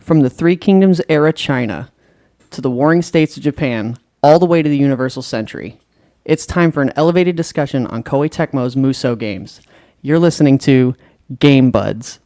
From the Three Kingdoms era China to the Warring States of Japan, all the way to the Universal Century, it's time for an elevated discussion on Koei Tecmo's Musou games. You're listening to Game Budz.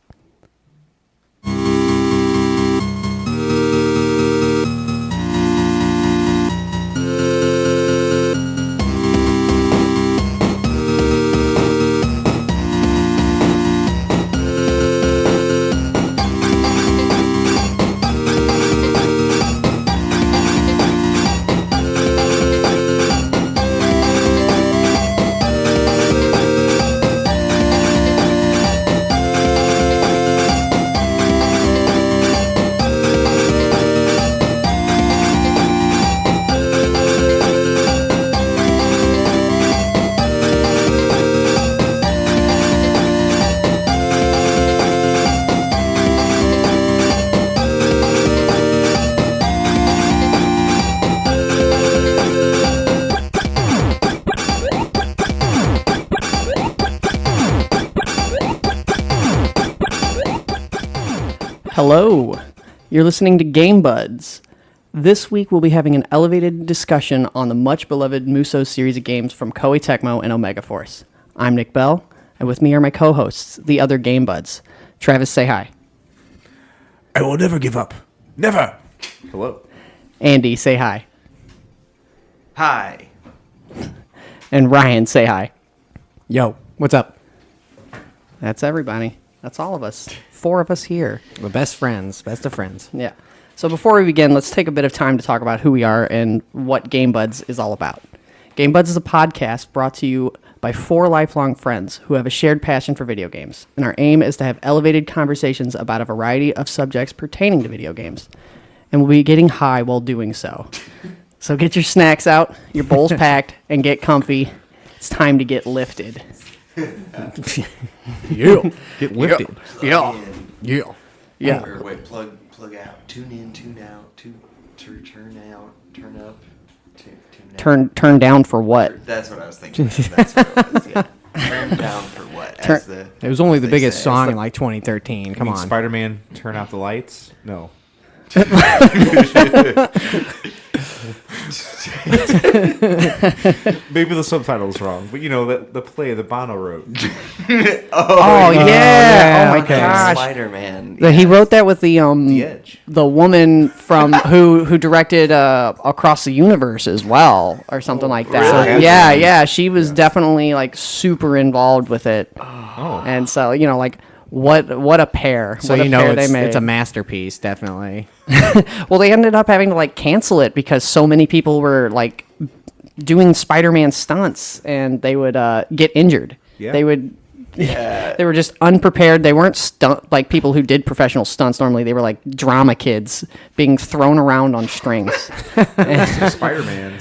Hello, you're listening to Game Budz. This week we'll be having an elevated discussion on the much-beloved Musou series of games from Koei Tecmo and Omega Force. I'm Nick Bell, and with me are my co-hosts, the other Game Buds. Travis, say hi. I will never give up. Never! Hello. Andy, say hi. Hi. And Ryan, say hi. Yo, what's up? That's everybody. That's all of us. 4 of us here. We're best friends, best of friends. Yeah. So before we begin, let's take a bit of time to talk about who we are and what Game Budz is all about. Game Budz is a podcast brought to you by 4 lifelong friends who have a shared passion for video games. And our aim is to have elevated conversations about a variety of subjects pertaining to video games. And we'll be getting high while doing so. So get your snacks out, your bowls packed, and get comfy. It's time to get lifted. Yeah. Get lifted. Yeah. Yeah. Yeah. Or wait, plug out. Tune in, tune out, turn out, turn up, tune out. Turn down for what? That's what I was thinking. That's what it was, yeah. Turn down for what? It was only the they biggest say. song in like 2013. Come on. Spider-Man, turn out the lights? No. Maybe the subtitle's wrong, but you know, the play the Bono wrote. Oh yeah! Oh my okay. gosh! Spider-Man. He wrote that with the Edge. the woman from who directed Across the Universe as well, or something like that. really? Yeah. She was definitely like super involved with it, Oh. and so like what a pair. So what a you know pair they made. it's a masterpiece, definitely. Well, they ended up having to like cancel it because so many people were like doing Spider-Man stunts, and they would get injured. Yeah. They would. Yeah. They were just unprepared. They weren't like people who did professional stunts normally. They were like drama kids being thrown around on strings. Spider-Man?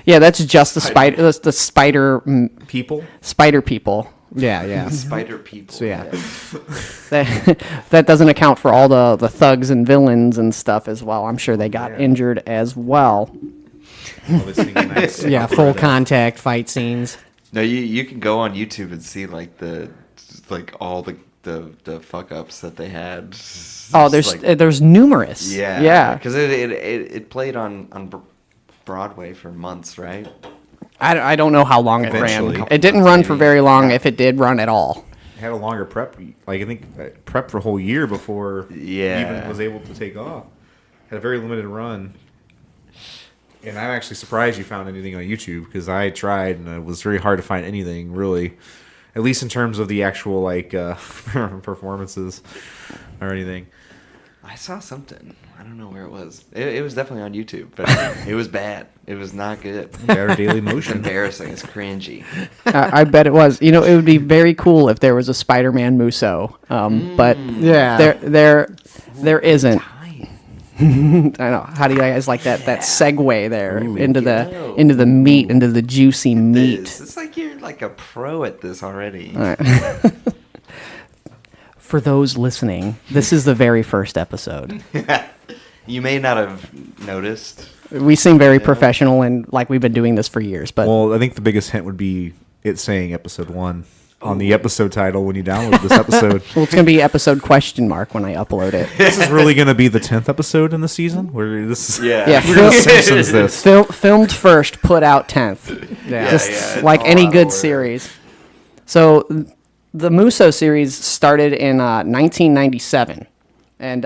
Yeah, that's just the spider. That's the spider People? spider people. Yeah. Spider people. So yeah. That doesn't account for all the thugs and villains and stuff as well. I'm sure they got injured as well. Oh, they sing nice Yeah, full contact fight scenes. No, you can go on YouTube and see all the fuck ups that they had. Oh, Just, there's numerous. yeah, because it played on Broadway for months, right? I don't know how long it Eventually. ran. It didn't run for very long, if it did run at all. Had a longer prep, like I think prep for a whole year before Yeah. it even was able to take off. Had a very limited run. And I'm actually surprised you found anything on YouTube, because I tried and it was very hard to find anything, really. At least in terms of the actual performances or anything. I saw something. I don't know where it was. It was definitely on YouTube, but it was bad. It was not good. Better Daily It's Motion. embarrassing. It's cringy. I bet it was. It would be very cool if there was a Spider-Man Musou, but Yeah. there isn't. Hi. I know. How do you guys like that segue there Ooh. into the meat, into the juicy meat? It's like you're like a pro at this already. All right. For those listening, this is the very first episode. You may not have noticed. We seem very professional and like we've been doing this for years, but Well, I think the biggest hint would be it saying episode 1. on the episode title when you download this episode. Well, it's going to be episode question mark when I upload it. This is really going to be the 10th episode in the season? Where this is, Yeah, we're going to Simpsons this. filmed first, put out 10th. Yeah. Just yeah, like all any out of good order. series. So the Musou series started in 1997. And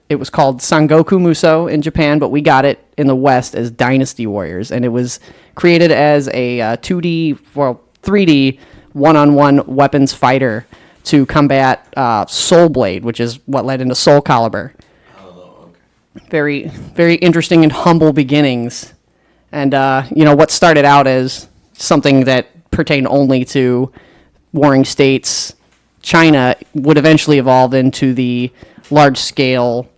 it was called Sangoku Musou in Japan, but we got it in the West as Dynasty Warriors. And it was created as a 2D, well, 3D one-on-one weapons fighter to combat Soul Blade, which is what led into Soul Calibur. Oh, okay. Very, very interesting and humble beginnings. And, what started out as something that pertained only to warring states, China, would eventually evolve into the large-scale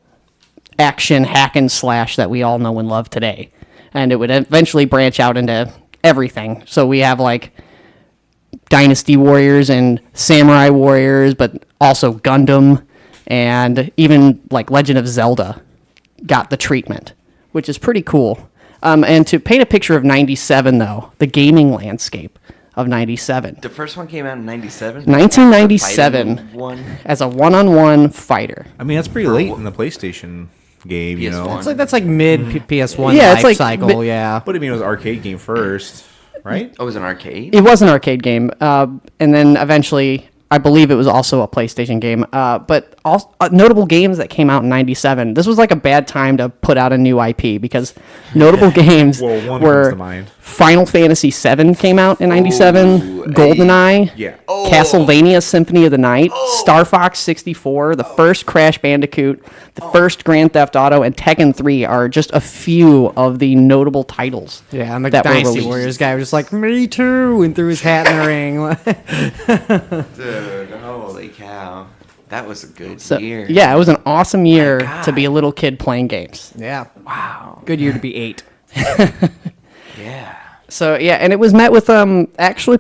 action hack and slash that we all know and love today. And it would eventually branch out into everything. So we have, like, Dynasty Warriors and Samurai Warriors, but also Gundam, and even, like, Legend of Zelda got the treatment, which is pretty cool. And to paint a picture of 97, though, the gaming landscape of 97. The first one came out in 97? 1997 The fighting one? as a one-on-one fighter. I mean, that's pretty late in the PlayStation game, you know. PS1. That's like mid PS1 Yeah, life it's like cycle. mid- Yeah. But I mean, it was an arcade game first, right? Oh, it was an arcade? It was an arcade game, and then eventually, I believe it was also a PlayStation game. But also, notable games that came out in '97. This was like a bad time to put out a new IP because notable games Well, one comes were to mind. Final Fantasy VII came out in '97, Ooh, GoldenEye, Yeah. Oh. Castlevania Symphony of the Night, Star Fox 64, the first Crash Bandicoot, the first Grand Theft Auto, and Tekken 3 are just a few of the notable titles. Yeah, and the that were Dynasty released. Warriors guy was just like, me too, and threw his hat in the ring. Dude, holy cow. That was a good So, year. yeah, it was an awesome year God. to be a little kid playing games. Yeah. Wow. Good year to be 8. Yeah. So yeah, and it was met with actually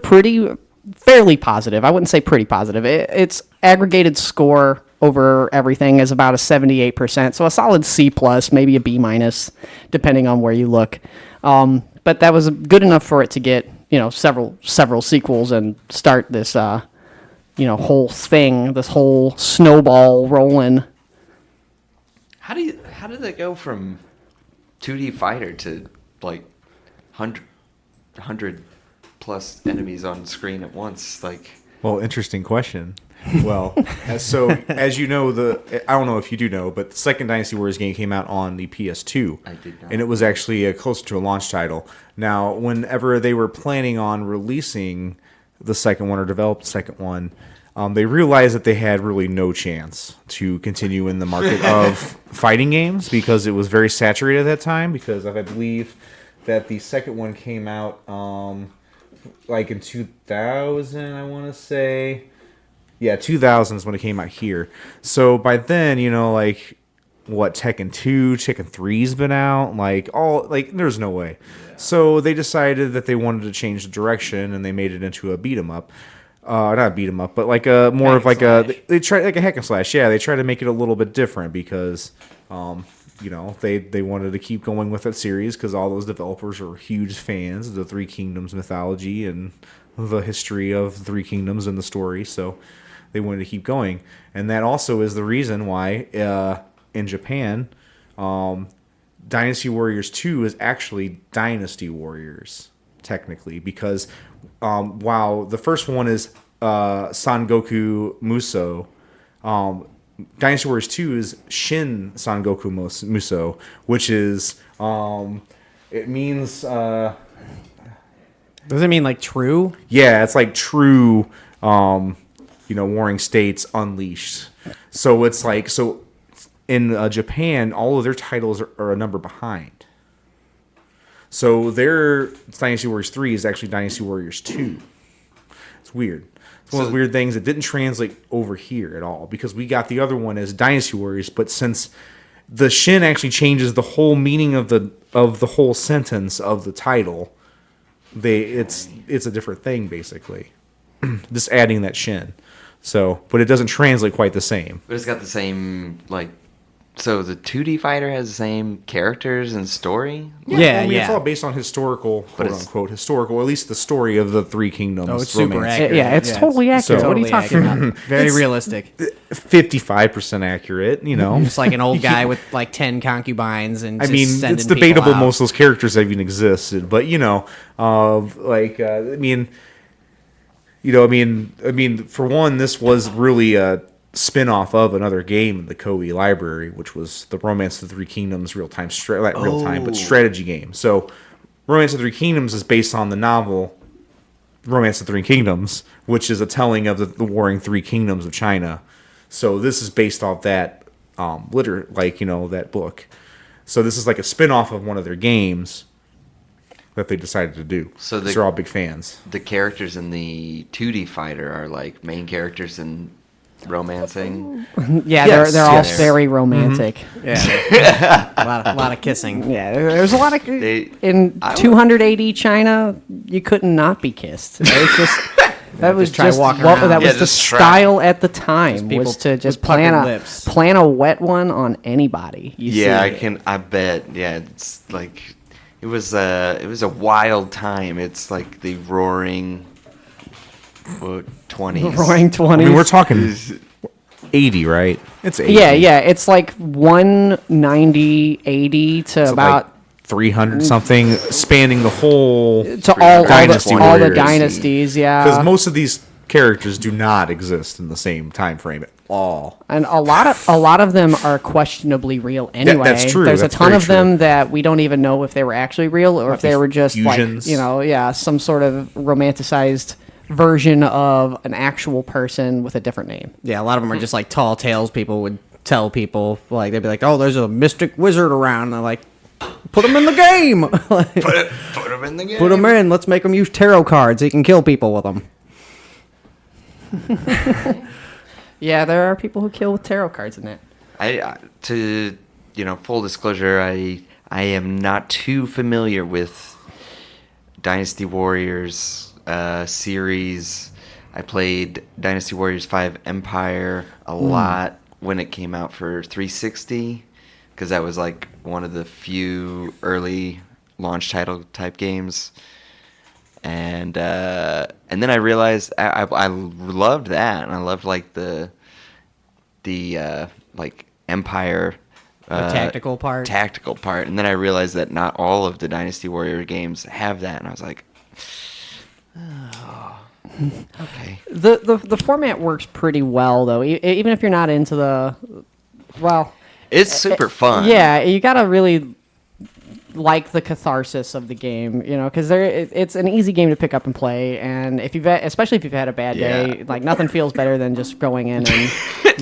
fairly positive. I wouldn't say pretty positive. Its aggregated score over everything is about a 78%, so a solid C plus, maybe a B minus, depending on where you look. But that was good enough for it to get several sequels and start this whole thing, this whole snowball rolling. How did that go from 2D fighter to like 100 plus enemies on screen at once? Like, Well, interesting question. Well, as you know, I don't know if you do know, but the second Dynasty Warriors game came out on the PS2. I did not. And it was actually closer to a launch title. Now, whenever they were planning on releasing the second one or developed the second one, they realized that they had really no chance to continue in the market of fighting games because it was very saturated at that time. Because I believe that the second one came out like in 2000, I want to say. Yeah, 2000 is when it came out here. So by then, Tekken 2, Tekken 3's been out, there's no way. Yeah. So they decided that they wanted to change the direction, and they made it into a beat 'em up. Not beat 'em up, but like a more hack of like and a they try like a hack and slash. Yeah, they try to make it a little bit different because they wanted to keep going with that series because all those developers are huge fans of the Three Kingdoms mythology and the history of the Three Kingdoms and the story. So they wanted to keep going, and that also is the reason why in Japan, Dynasty Warriors 2 is actually Dynasty Warriors technically because while the first one is Sangoku Musou, Dynasty Warriors 2 is Shin Sangoku Musou, which is it means Does it mean like true? yeah, it's like true warring states unleashed. So it's like in Japan, all of their titles are a number behind. So their Dynasty Warriors 3 is actually Dynasty Warriors 2. It's weird. It's one of those weird things that didn't translate over here at all because we got the other one as Dynasty Warriors, but since the Shin actually changes the whole meaning of the whole sentence of the title, it's a different thing basically. Just adding that Shin. So, but it doesn't translate quite the same. But it's got the same like So the 2D fighter has the same characters and story? Yeah, I mean, it's yeah. all based on historical, quote it's- unquote, historical, at least the story of the Three Kingdoms. Oh, it's super romance. accurate. Yeah, it's totally accurate. So- What are you talking about? Very realistic. 55% accurate, you know. Just like an old guy with like 10 concubines and I just mean, sending it's people debatable out. most of those characters have even existed, but you know, I mean, for one, this was really a spin-off of another game in the Koei library, which was the Romance of the Three Kingdoms real-time, but strategy game. So, Romance of the Three Kingdoms is based on the novel Romance of the Three Kingdoms, which is a telling of the warring Three Kingdoms of China. So this is based off that that book. So this is like a spin-off of one of their games that they decided to do. So they're all big fans. The characters in the 2D fighter are like main characters in romancing. Yeah, Yes, they're all yes. very romantic. Yeah. a lot of kissing. Yeah, there's a lot of They- in I would- 280 China. You couldn't not be kissed. It was just that was try just walking what, around. that Yeah, was the just try. style at the time people was to just with puckered plan lips. plan a wet one on anybody. You Yeah, see. I bet. Yeah, it's like it was a wild time. It's like the roaring 20s. Roaring I 20s. mean, we're talking 80, right? It's 80. yeah, it's like 190, 80 to So about like 300 something, spanning the whole to all Dynasty the Warriors. dynasties. Yeah, Because most of these characters do not exist in the same time frame at all. and a lot of them are questionably real anyway. that's true. There's That's a ton very of them true. that we don't even know if they were actually real or if they were just fusions. like some sort of romanticized version of an actual person with a different name. Yeah, a lot of them are just like tall tales people would tell people. Like, they'd be like, oh, there's a mystic wizard around. And they're like, put him in the game. Like, Put them in the game. put him in. Let's make him use tarot cards. He can kill people with them. Yeah, there are people who kill with tarot cards in that. Full disclosure, I am not too familiar with Dynasty Warriors series. I played Dynasty Warriors 5 Empire a lot when it came out for 360, because that was like one of the few early launch title type games. And then I realized I loved that, and I loved like the like Empire tactical part. and then I realized that not all of the Dynasty Warrior games have that, and I was like, oh, okay. The format works pretty well though, even if you're not into It's super fun. Yeah, you gotta really like the catharsis of the game, because it's an easy game to pick up and play, and especially if you've had a bad day, Yeah. like nothing feels better than just going in and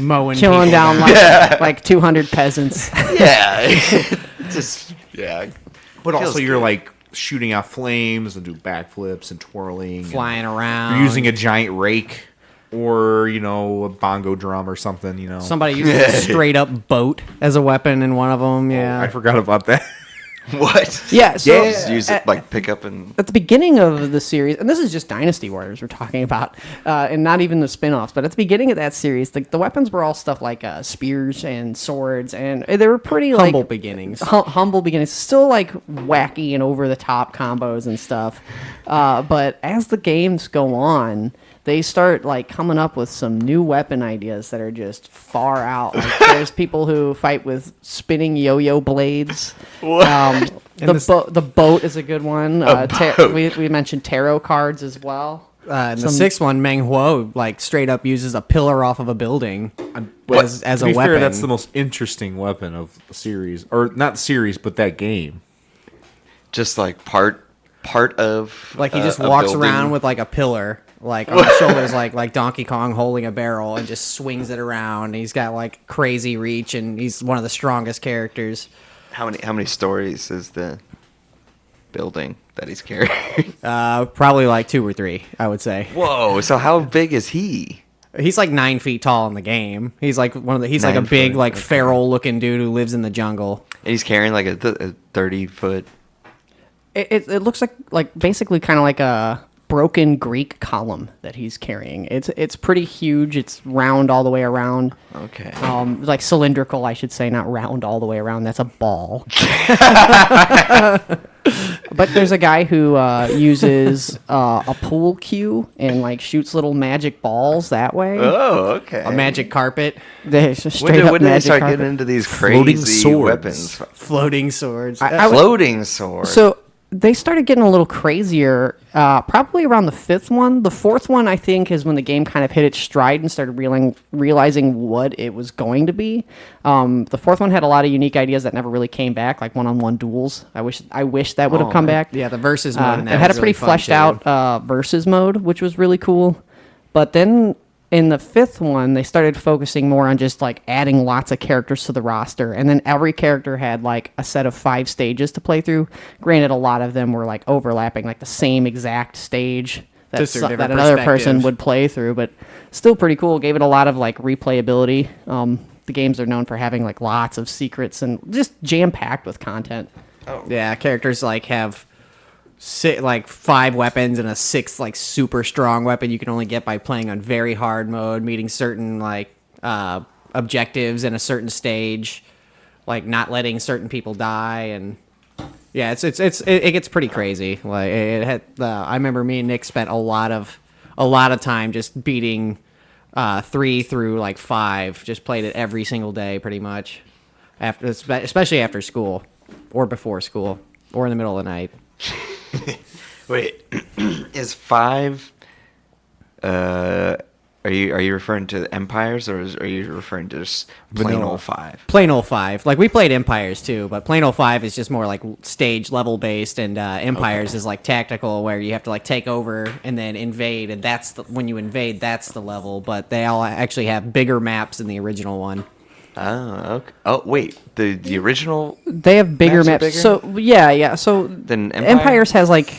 Mowing killing people down like 200 peasants. Yeah. Just, yeah. But Feels also, you're good. like shooting out flames and do backflips and twirling. and flying around. You're using a giant rake or, a bongo drum or something, Somebody uses a straight up boat as a weapon in one of them. Yeah. I forgot about that. What? Yeah, so Just use it like pick up and. at the beginning of the series, and this is just Dynasty Warriors we're talking about, and not even the spin-offs, but at the beginning of that series, the weapons were all stuff like spears and swords, and they were pretty Humble like beginnings. humble beginnings, still like wacky and over-the-top combos and stuff. But as the games go on, they start like coming up with some new weapon ideas that are just far out. Like, there's people who fight with spinning yo-yo blades. The boat is a good one. We mentioned tarot cards as well. And the sixth one, Meng Huo, like straight up uses a pillar off of a building as To a be weapon. fair, that's the most interesting weapon of the series. Or not the series, but that game. Just like part of. Like he just a walks building. around with like a pillar, like on his shoulders, like Donkey Kong holding a barrel, and just swings it around. And he's got like crazy reach, and he's one of the strongest characters. How many stories is the building that he's carrying? Probably like 2 or 3, I would say. Whoa! So how big is he? He's like 9 feet tall in the game. He's like he's like a 9 big, foot, like okay. feral looking dude who lives in the jungle. And he's carrying like a 30-foot. It looks like basically kind of like a broken Greek column that he's carrying. It's pretty huge. It's round all the way around. Okay. Like cylindrical, I should say, not round all the way around. That's a ball. But there's a guy who uses a pool cue and like shoots little magic balls that way. Oh, okay. A magic carpet, There's just When straight did, up when did they magic start carpet. getting into these Floating crazy swords. weapons? floating swords. Floating sword. So they started getting a little crazier probably around the fifth one. The fourth one, I think, is when the game kind of hit its stride and started realizing what it was going to be. The fourth one had a lot of unique ideas that never really came back, like one-on-one duels. I wish that would have come back. Yeah, the versus mode. in It that had a was pretty really fun, fleshed too. out versus mode, which was really cool. But then in the fifth one, they started focusing more on just like adding lots of characters to the roster, and then every character had like a set of 5 stages to play through. Granted, a lot of them were like overlapping, like the same exact stage that, Just through a different another person perspective. would play through, but still pretty cool. Gave it a lot of like replayability. The games are known for having like lots of secrets and just jam packed with content. Yeah, characters like have like 5 weapons and a 6th like super strong weapon you can only get by playing on very hard mode, meeting certain like objectives in a certain stage, like not letting certain people die, and yeah, it gets pretty crazy. Like it had, I remember me and Nick spent a lot of time just beating 3 through like 5. Just played it every single day, pretty much. Especially after school, or before school, or in the middle of the night. Wait, is 5? Are you referring to Empires, or are you referring to just plain Vanilla. old 5? Plain old 5. Like we played Empires too, but plain old 5 is just more like stage level based, and Empires is like tactical, where you have to like take over and then invade, and when you invade, that's the level. But they all actually have bigger maps than the original one. Oh, okay. Oh, wait, the original. They have bigger Maps are maps. bigger? So yeah. So Than Empire? Empires has like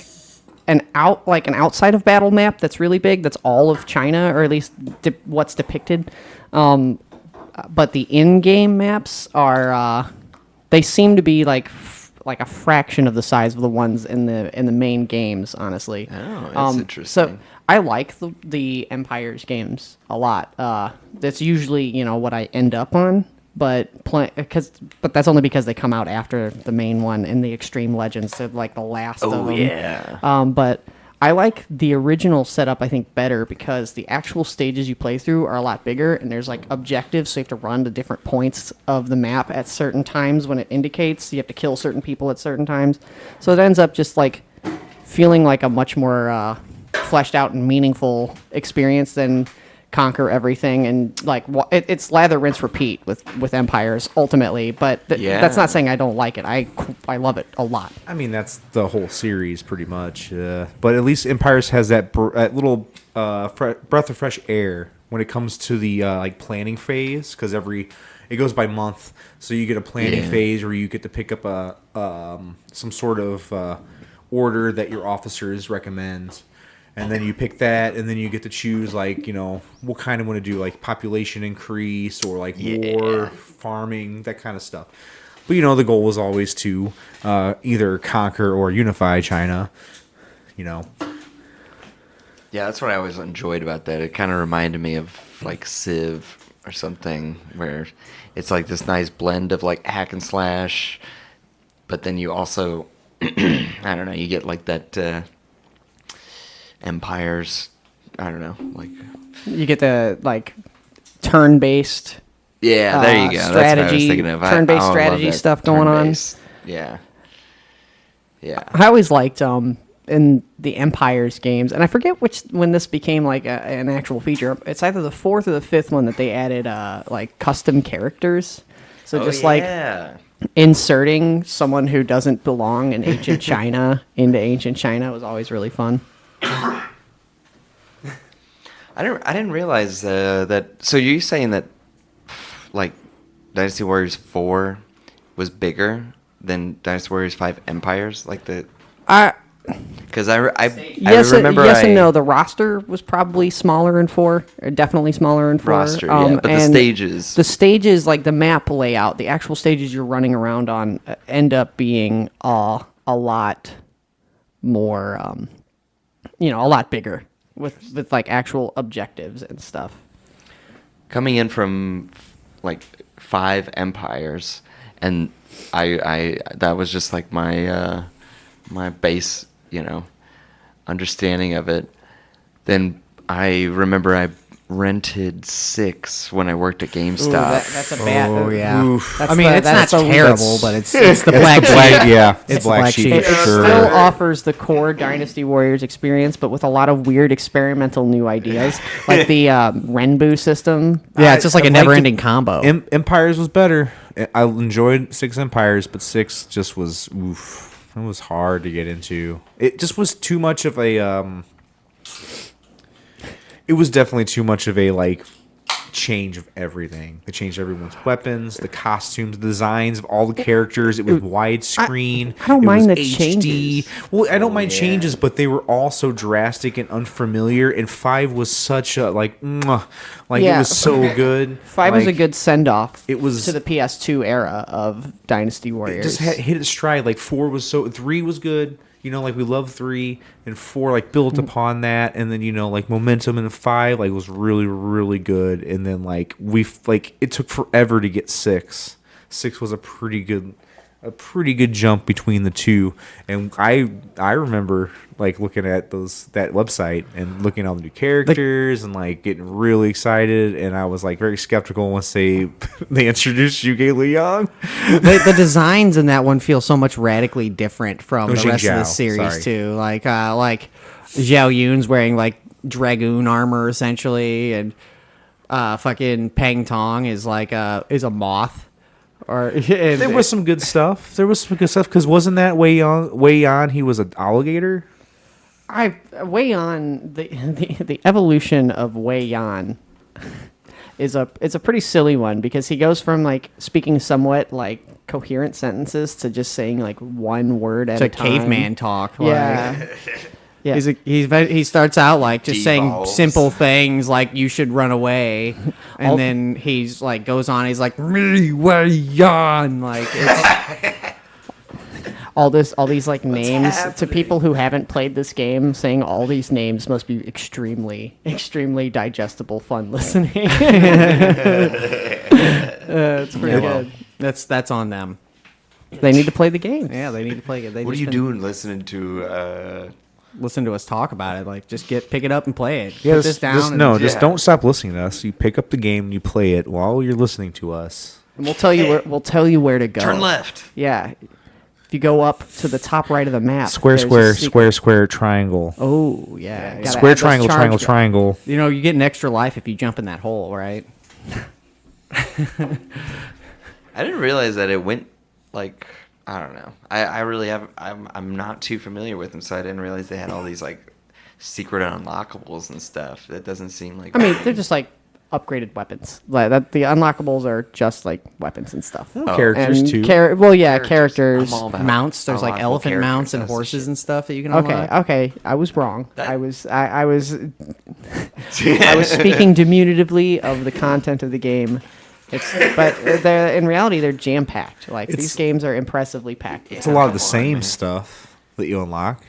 an outside of battle map that's really big. That's all of China, or at least what's depicted. But the in-game maps are they seem to be like a fraction of the size of the ones in the main games. Honestly. Oh, that's So interesting. I like the Empires games a lot. That's usually what I end up on, but that's only because they come out after the main one, and the Extreme Legends, they're like the last of them. Yeah. But I like the original setup, I think, better, because the actual stages you play through are a lot bigger, and there's like objectives, so you have to run to different points of the map at certain times when it indicates. You have to kill certain people at certain times, so it ends up just like feeling like a much more fleshed out and meaningful experience than conquer everything, and like it's lather, rinse, repeat with Empires ultimately. But Yeah. that's not saying I don't like it. I love it a lot. I mean, that's the whole series pretty much. But at least Empires has that little breath of fresh air when it comes to the like planning phase, because it goes by month, so you get a planning phase where you get to pick up some sort of order that your officers recommend. And then you pick that, and then you get to choose, like, what kind of want to do, like population increase or like war, farming, that kind of stuff. But, the goal was always to either conquer or unify China, Yeah, that's what I always enjoyed about that. It kind of reminded me of like Civ or something, where it's like this nice blend of like hack and slash, but then you also, I don't know, you get like that Empires, I don't know, like. You get the like turn-based Yeah, there you go. That's what I was strategy, thinking of. turn-based love strategy that stuff going on. turn-based. Yeah. Yeah. I always liked in the Empires games, and I forget when this became like an actual feature. It's either the 4th or the 5th one that they added like custom characters. So just like inserting someone who doesn't belong in ancient China into ancient China was always really fun. I didn't realize that. So you're saying that like Dynasty Warriors 4 was bigger than Dynasty Warriors 5 Empires, like the. Because I remember and no. The roster was probably smaller in 4, or definitely smaller in 4. Roster, yeah, but the and stages. the stages, like the map layout, the actual stages you're running around on, end up being a lot more a lot bigger with like actual objectives and stuff. Coming in from like 5 empires, and I that was just like my my base, understanding of it. Then I remember I rented 6 when I worked at GameStop. That's a bad. Oh yeah. Oof. I mean, it's not terrible, but it's the black sheep. Yeah, It's it's black black sheep. sheep. It Sure. still offers the core Dynasty Warriors experience, but with a lot of weird experimental new ideas, like the Renbu system. Yeah, it's just like I a liked it. never-ending combo. Empires was better. I enjoyed 6 Empires, but 6 just was oof. It was hard to get into. It just was too much of a. It was definitely too much of a like change of everything. They changed everyone's weapons, the costumes, the designs of all the characters. It was widescreen. I don't It mind was the HD. changes. Well, I don't mind changes, but they were all so drastic and unfamiliar. And 5 was such a like, mwah, like Yeah. it was so good. 5 was a Like, good send off. It was- to the PS2 era of Dynasty Warriors. It just hit its stride. Like 3 was good. Like we love 3 and 4 like built upon that, and then like momentum in 5 like was really really good, and then like it took forever to get 6. 6 was a pretty good jump between the two, and I remember like looking at that website and looking at all the new characters and like getting really excited, and I was like very skeptical once they introduced Yuge Liang. the designs in that one feel so much radically different from the Xing rest of the Zhao, series sorry. too. Like Zhao Yun's wearing like dragoon armor essentially, and fucking Peng Tong is like is a moth. Or There was some good stuff. Because wasn't that Wei Yan? He was an alligator. Wei Yan, the evolution of Wei Yan is a pretty silly one, because he goes from like speaking somewhat like coherent sentences to just saying like one word at to a time. caveman talk. Like, Yeah. Yeah. he starts out like just saying Ballz. simple things like you should run away, and then he's like goes on. He's like me Wei Yan, like it's, all these like names to people who haven't played this game. Saying all these names must be extremely digestible, fun listening. It's pretty good. that's on them. They need to play the game. Yeah, they need to play it. They What are just you been- doing listening to? Listen to us talk about it. Like just pick it up and play it. Yeah, Put this down. and- just don't stop listening to us. You pick up the game and you play it while you're listening to us. And we'll tell you where to go. Turn left. Yeah. If you go up to the top right of the map. Square, there's a square, secret- square, square, triangle. Oh, yeah. Gotta Square, add those triangle, charms triangle, back. triangle. You know, you get an extra life if you jump in that hole, right? I didn't realize that it went like I don't know. I really have. I'm not too familiar with them, so I didn't realize they had all these like secret unlockables and stuff. That doesn't seem like. I mean, they're just like upgraded weapons. Like that, the unlockables are just like weapons and stuff. Characters And too. characters. I'm all about Mounts. There's like unlockable elephant mounts and characters. horses and stuff that you can Okay, unlock. okay. I was wrong. I was I was speaking diminutively of the content of the game. But in reality, they're jam packed. Like these games are impressively packed. It's a lot of the same stuff that you unlock.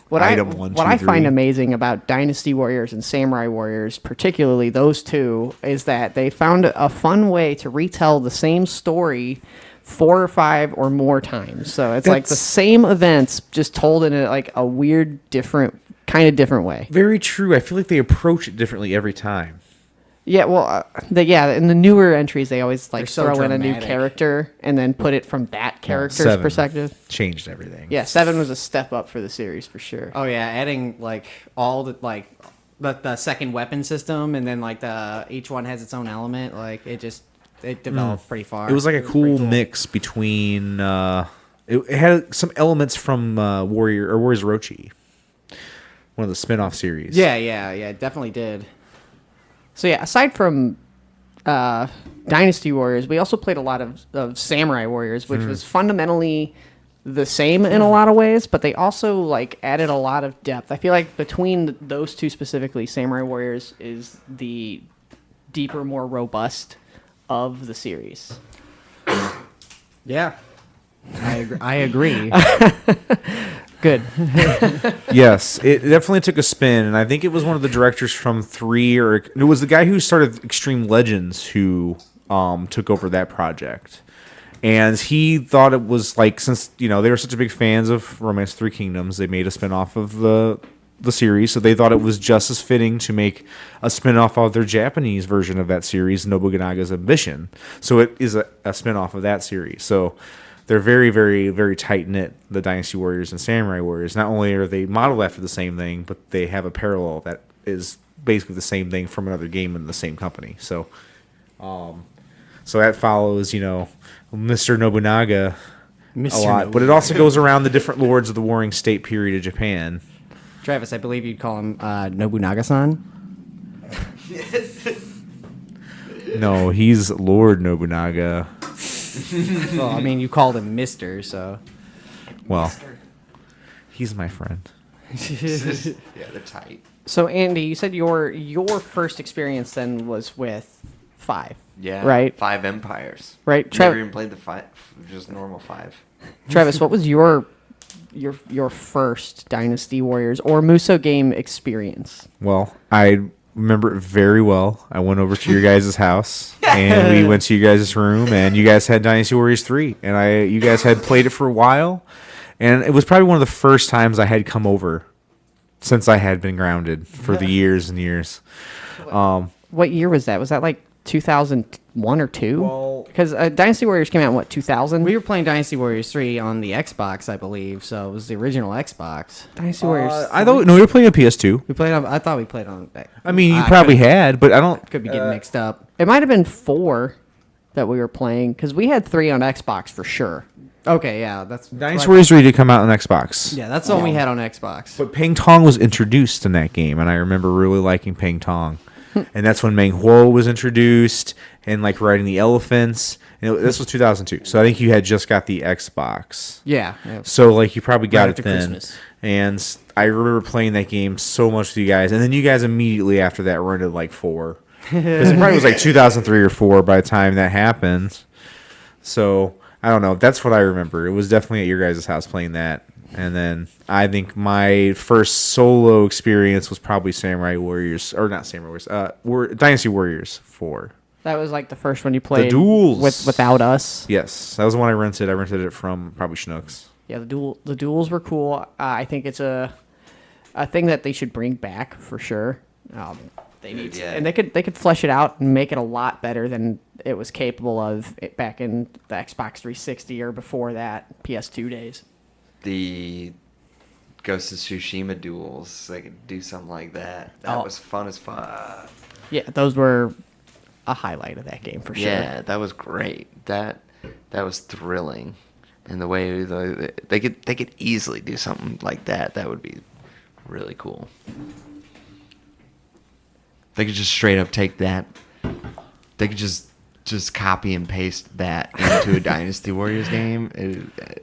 What Item I 1, what 2, I find 3. amazing about Dynasty Warriors and Samurai Warriors, particularly those two, is that they found a fun way to retell the same story 4 or 5 or more times. So it's like the That's- same events just told in a weird, different way. Very true. I feel like they approach it differently every time. Yeah, well, in the newer entries, they always like They're so throw in a new dramatic. character and then put it from that character's 7 perspective. changed everything. Yeah, 7 was a step up for the series for sure. Oh yeah, adding like all the like the second weapon system, and then like each one has its own element. Like it developed pretty far. It was like a pretty cool mix between. It had some elements from Warriors Orochi, one of the spin-off series. Yeah, it definitely did. So yeah, aside from Dynasty Warriors, we also played a lot of Samurai Warriors, which was fundamentally the same in a lot of ways, but they also like added a lot of depth. I feel like between those two specifically, Samurai Warriors is the deeper, more robust of the series. Yeah, I agree. Good. Yes, it definitely took a spin, and I think it was one of the directors from 3, or it was the guy who started Extreme Legends who took over that project. And he thought it was like, since they were such a big fans of Romance 3 Kingdoms, they made a spin-off of the series, so they thought it was just as fitting to make a spin-off of their Japanese version of that series, Nobunaga's Ambition. So it is a spin-off of that series. So they're very, very, very tight-knit, the Dynasty Warriors and Samurai Warriors. Not only are they modeled after the same thing, but they have a parallel that is basically the same thing from another game in the same company. So so that follows, Mr. Nobunaga a lot. But it also goes around the different lords of the Warring State period of Japan. Travis, I believe you'd call him Nobunaga-san. No, he's Lord Nobunaga. Well, I mean, you called him Mister, so. Well, he's my friend. Yeah, they're tight. So Andy, you said your first experience then was with 5. Yeah. Right. 5 Empires. Right. Never even played the 5, just normal 5. Travis, what was your first Dynasty Warriors or Musou game experience? Well, I remember it very well. I went over to your guys' house, and we went to you guys' room, and you guys had Dynasty Warriors 3, and you guys had played it for a while, and it was probably one of the first times I had come over since I had been grounded for the years and years. What year was that? Was that like 2001 or 2? Well, because Dynasty Warriors came out in what, 2000? We were playing Dynasty Warriors 3 on the Xbox, I believe, so it was the original Xbox. Dynasty Warriors. I thought we were playing a PS2. We played on. I thought we played on. I mean, you I probably had, but I don't. could be getting mixed up. It might have been 4 that we were playing because we had 3 on Xbox for sure. Okay, yeah, that's Dynasty Warriors 3 did come out on Xbox. Yeah, that's the one we had on Xbox. But Peng Tong was introduced in that game, and I remember really liking Peng Tong. And that's when Meng Huo was introduced, and like riding the elephants. And this was 2002, so I think you had just got the Xbox. Yeah. So like you probably got Right it after then. Christmas. And I remember playing that game so much with you guys, and then you guys immediately after that were into like 4, because it probably was like 2003 or 4 by the time that happened. So I don't know. That's what I remember. It was definitely at your guys' house playing that. And then I think my first solo experience was probably Samurai Warriors, or not Samurai Warriors, Dynasty Warriors 4. That was like the first one you played. The duels without us. Yes, that was the one I rented. I rented it from probably Schnucks. Yeah, the duels were cool. I think it's a thing that they should bring back for sure. They need to, and they could flesh it out and make it a lot better than it was capable of back in the Xbox 360 or before that, PS2 days. The Ghost of Tsushima duels, they could do something like that. That was fun as fuck. Yeah, those were a highlight of that game for sure. Yeah, that was great. That was thrilling, and the way they could easily do something like that. That would be really cool. They could just straight up take that. They could just copy and paste that into a Dynasty Warriors game.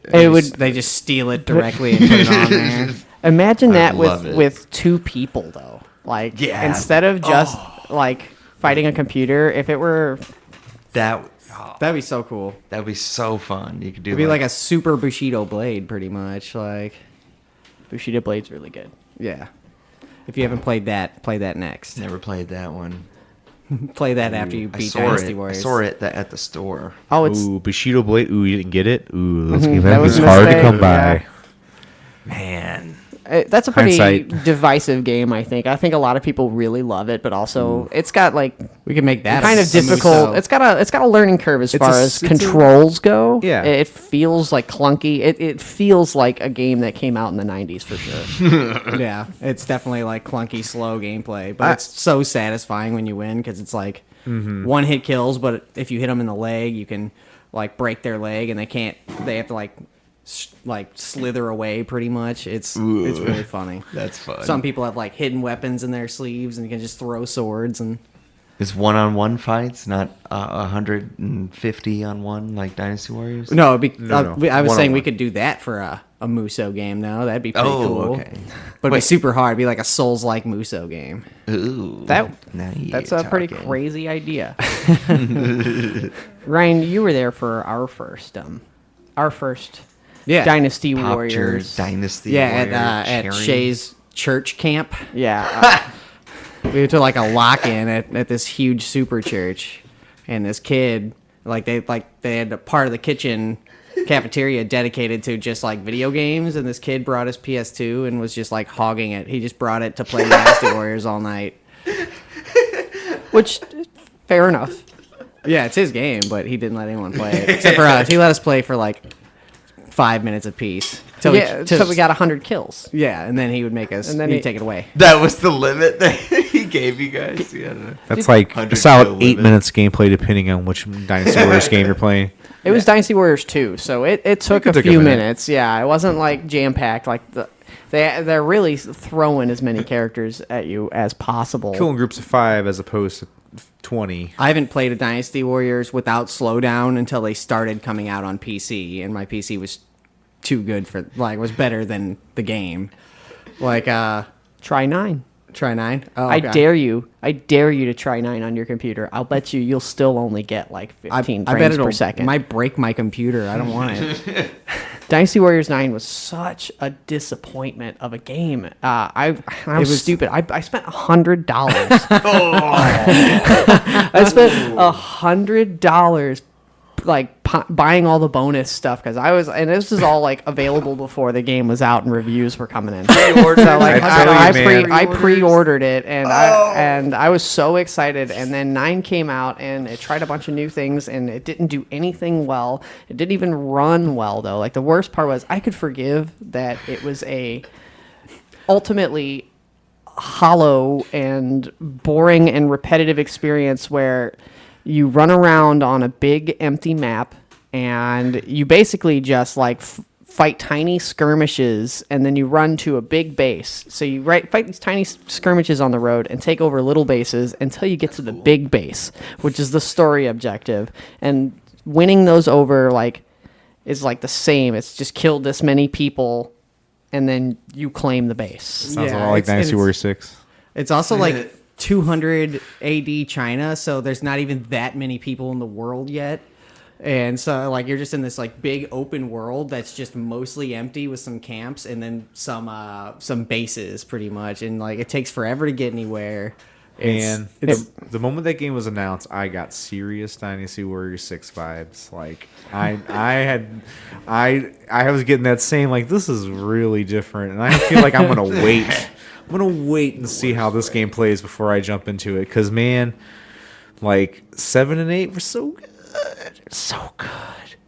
They just steal it directly and put it on there. Imagine that love it. with 2 people though. Like Yeah. instead of just like fighting a computer, if it were that'd That'd be so cool. be so fun. You could do It'd be like a super Bushido blade, pretty much. Like, Bushido Blade's really good. yeah. If you haven't played that, play that next. never played that one. Play that after you I beat saw Dynasty it. Warriors. I saw it at the store. Oh, it's Ooh, Bushido Blade. Ooh, you didn't get it? Ooh, those Mhm, games that was it's a hard to mistake, come by. yeah. Man, that's a pretty Hindsight. divisive game. I think a lot of people really love it, but also it's got like We can make that kind a of difficult. Musou. It's got a learning curve as It's far a- as it's a- controls go. Yeah. It feels like clunky. It feels like a game that came out in the 90s for sure. Yeah, it's definitely like clunky, slow gameplay, but it's so satisfying when you win because it's like one hit kills. But if you hit them in the leg, you can like break their leg, and they can't. They have to like slither away pretty much. It's really funny. that's fun. Some people have like hidden weapons in their sleeves, and you can just throw swords and. It's one-on-one fights, not 150 on one like Dynasty Warriors. No, No. I was saying we One-on-one. could do that for a Musou game. Now that'd be pretty Oh, cool. okay. But it'd be Wait. super hard. It'd be like a Souls-like Musou game. Ooh, That now you're that's a pretty talking. crazy idea. Ryan, you were there for our first Yeah. Dynasty Popped your Warriors. Dynasty Yeah, Warrior at cherry. Shay's church camp. Yeah. We went to like a lock-in at this huge super church, and this kid they had a part of the kitchen cafeteria dedicated to just like video games, and this kid brought his PS2 and was just like hogging it. He just brought it to play Dynasty Warriors all night. Which, fair enough. Yeah, it's his game, but he didn't let anyone play it except for us. He let us play for like 5 minutes apiece. So we got 100 kills. Yeah, and then he would make us. And then he'd he- take it away. That was the limit that he gave you guys. Yeah. That's like a 100 solid kill 8 limit. minutes gameplay, depending on which Dynasty Warriors game you're playing. It was Dynasty Warriors 2, so it took a took a few minute. minutes. Yeah, it wasn't like jam-packed. Like they're really throwing as many characters at you as possible. Killing groups of 5 as opposed to 20. I haven't played a Dynasty Warriors without slowdown until they started coming out on PC, and my PC was too good for was better than the game. Try 9. Try 9. Oh, I okay. dare you to try 9 on your computer. I'll bet you'll still only get like 15 I bet frames it'll per second. might break my computer. I don't want it. Dynasty Warriors 9 was such a disappointment of a game. I was stupid. I spent $100. I spent $100 like buying all the bonus stuff because and this was all like available before the game was out and reviews were coming in. So like I pre-ordered it and I was so excited, and then 9 came out and it tried a bunch of new things and it didn't do anything well. It didn't even run well though. Like the worst part was I could forgive that it was a ultimately hollow and boring and repetitive experience where you run around on a big empty map and you basically just like fight tiny skirmishes, and then you run to a big base. So you fight these tiny skirmishes on the road and take over little bases until you get to the big base, which is the story objective. And winning those over is like the same. It's just killed this many people and then you claim the base. Sounds a Yeah, lot like it's- Dynasty it's- Warriors 6. It's also like 200 AD China, so there's not even that many people in the world yet. And so like you're just in this like big open world that's just mostly empty with some camps and then some bases pretty much, and like it takes forever to get anywhere. And the moment that game was announced, I got serious Dynasty Warriors 6 vibes. Like I was getting that same like, this is really different, and I feel like I'm gonna wait. I'm gonna wait and see how this game plays before I jump into it. Cause man, like 7 and 8 were so good,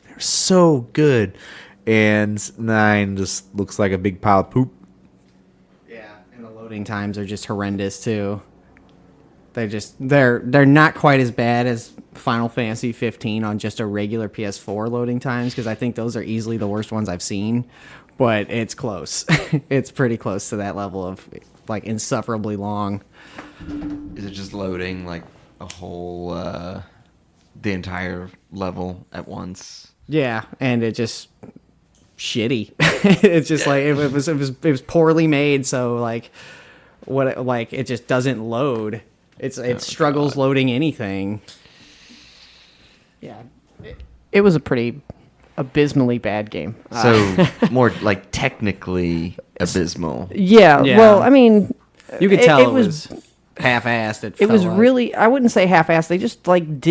they're so good, and 9 just looks like a big pile of poop. Yeah, and the loading times are just horrendous too. They're not quite as bad as Final Fantasy 15 on just a regular PS4 loading times, because I think those are easily the worst ones I've seen, but it's close. It's pretty close to that level of like insufferably long. Is it just loading like a whole, the entire level at once? Yeah, and it just shitty. It's just like it was poorly made, so like it just doesn't load. It struggles loading anything. Yeah. It was a pretty abysmally bad game. So more like technically abysmal. Yeah, Yeah. well, I mean, You could tell it was half-assed. it was really, I wouldn't say half-assed. They just like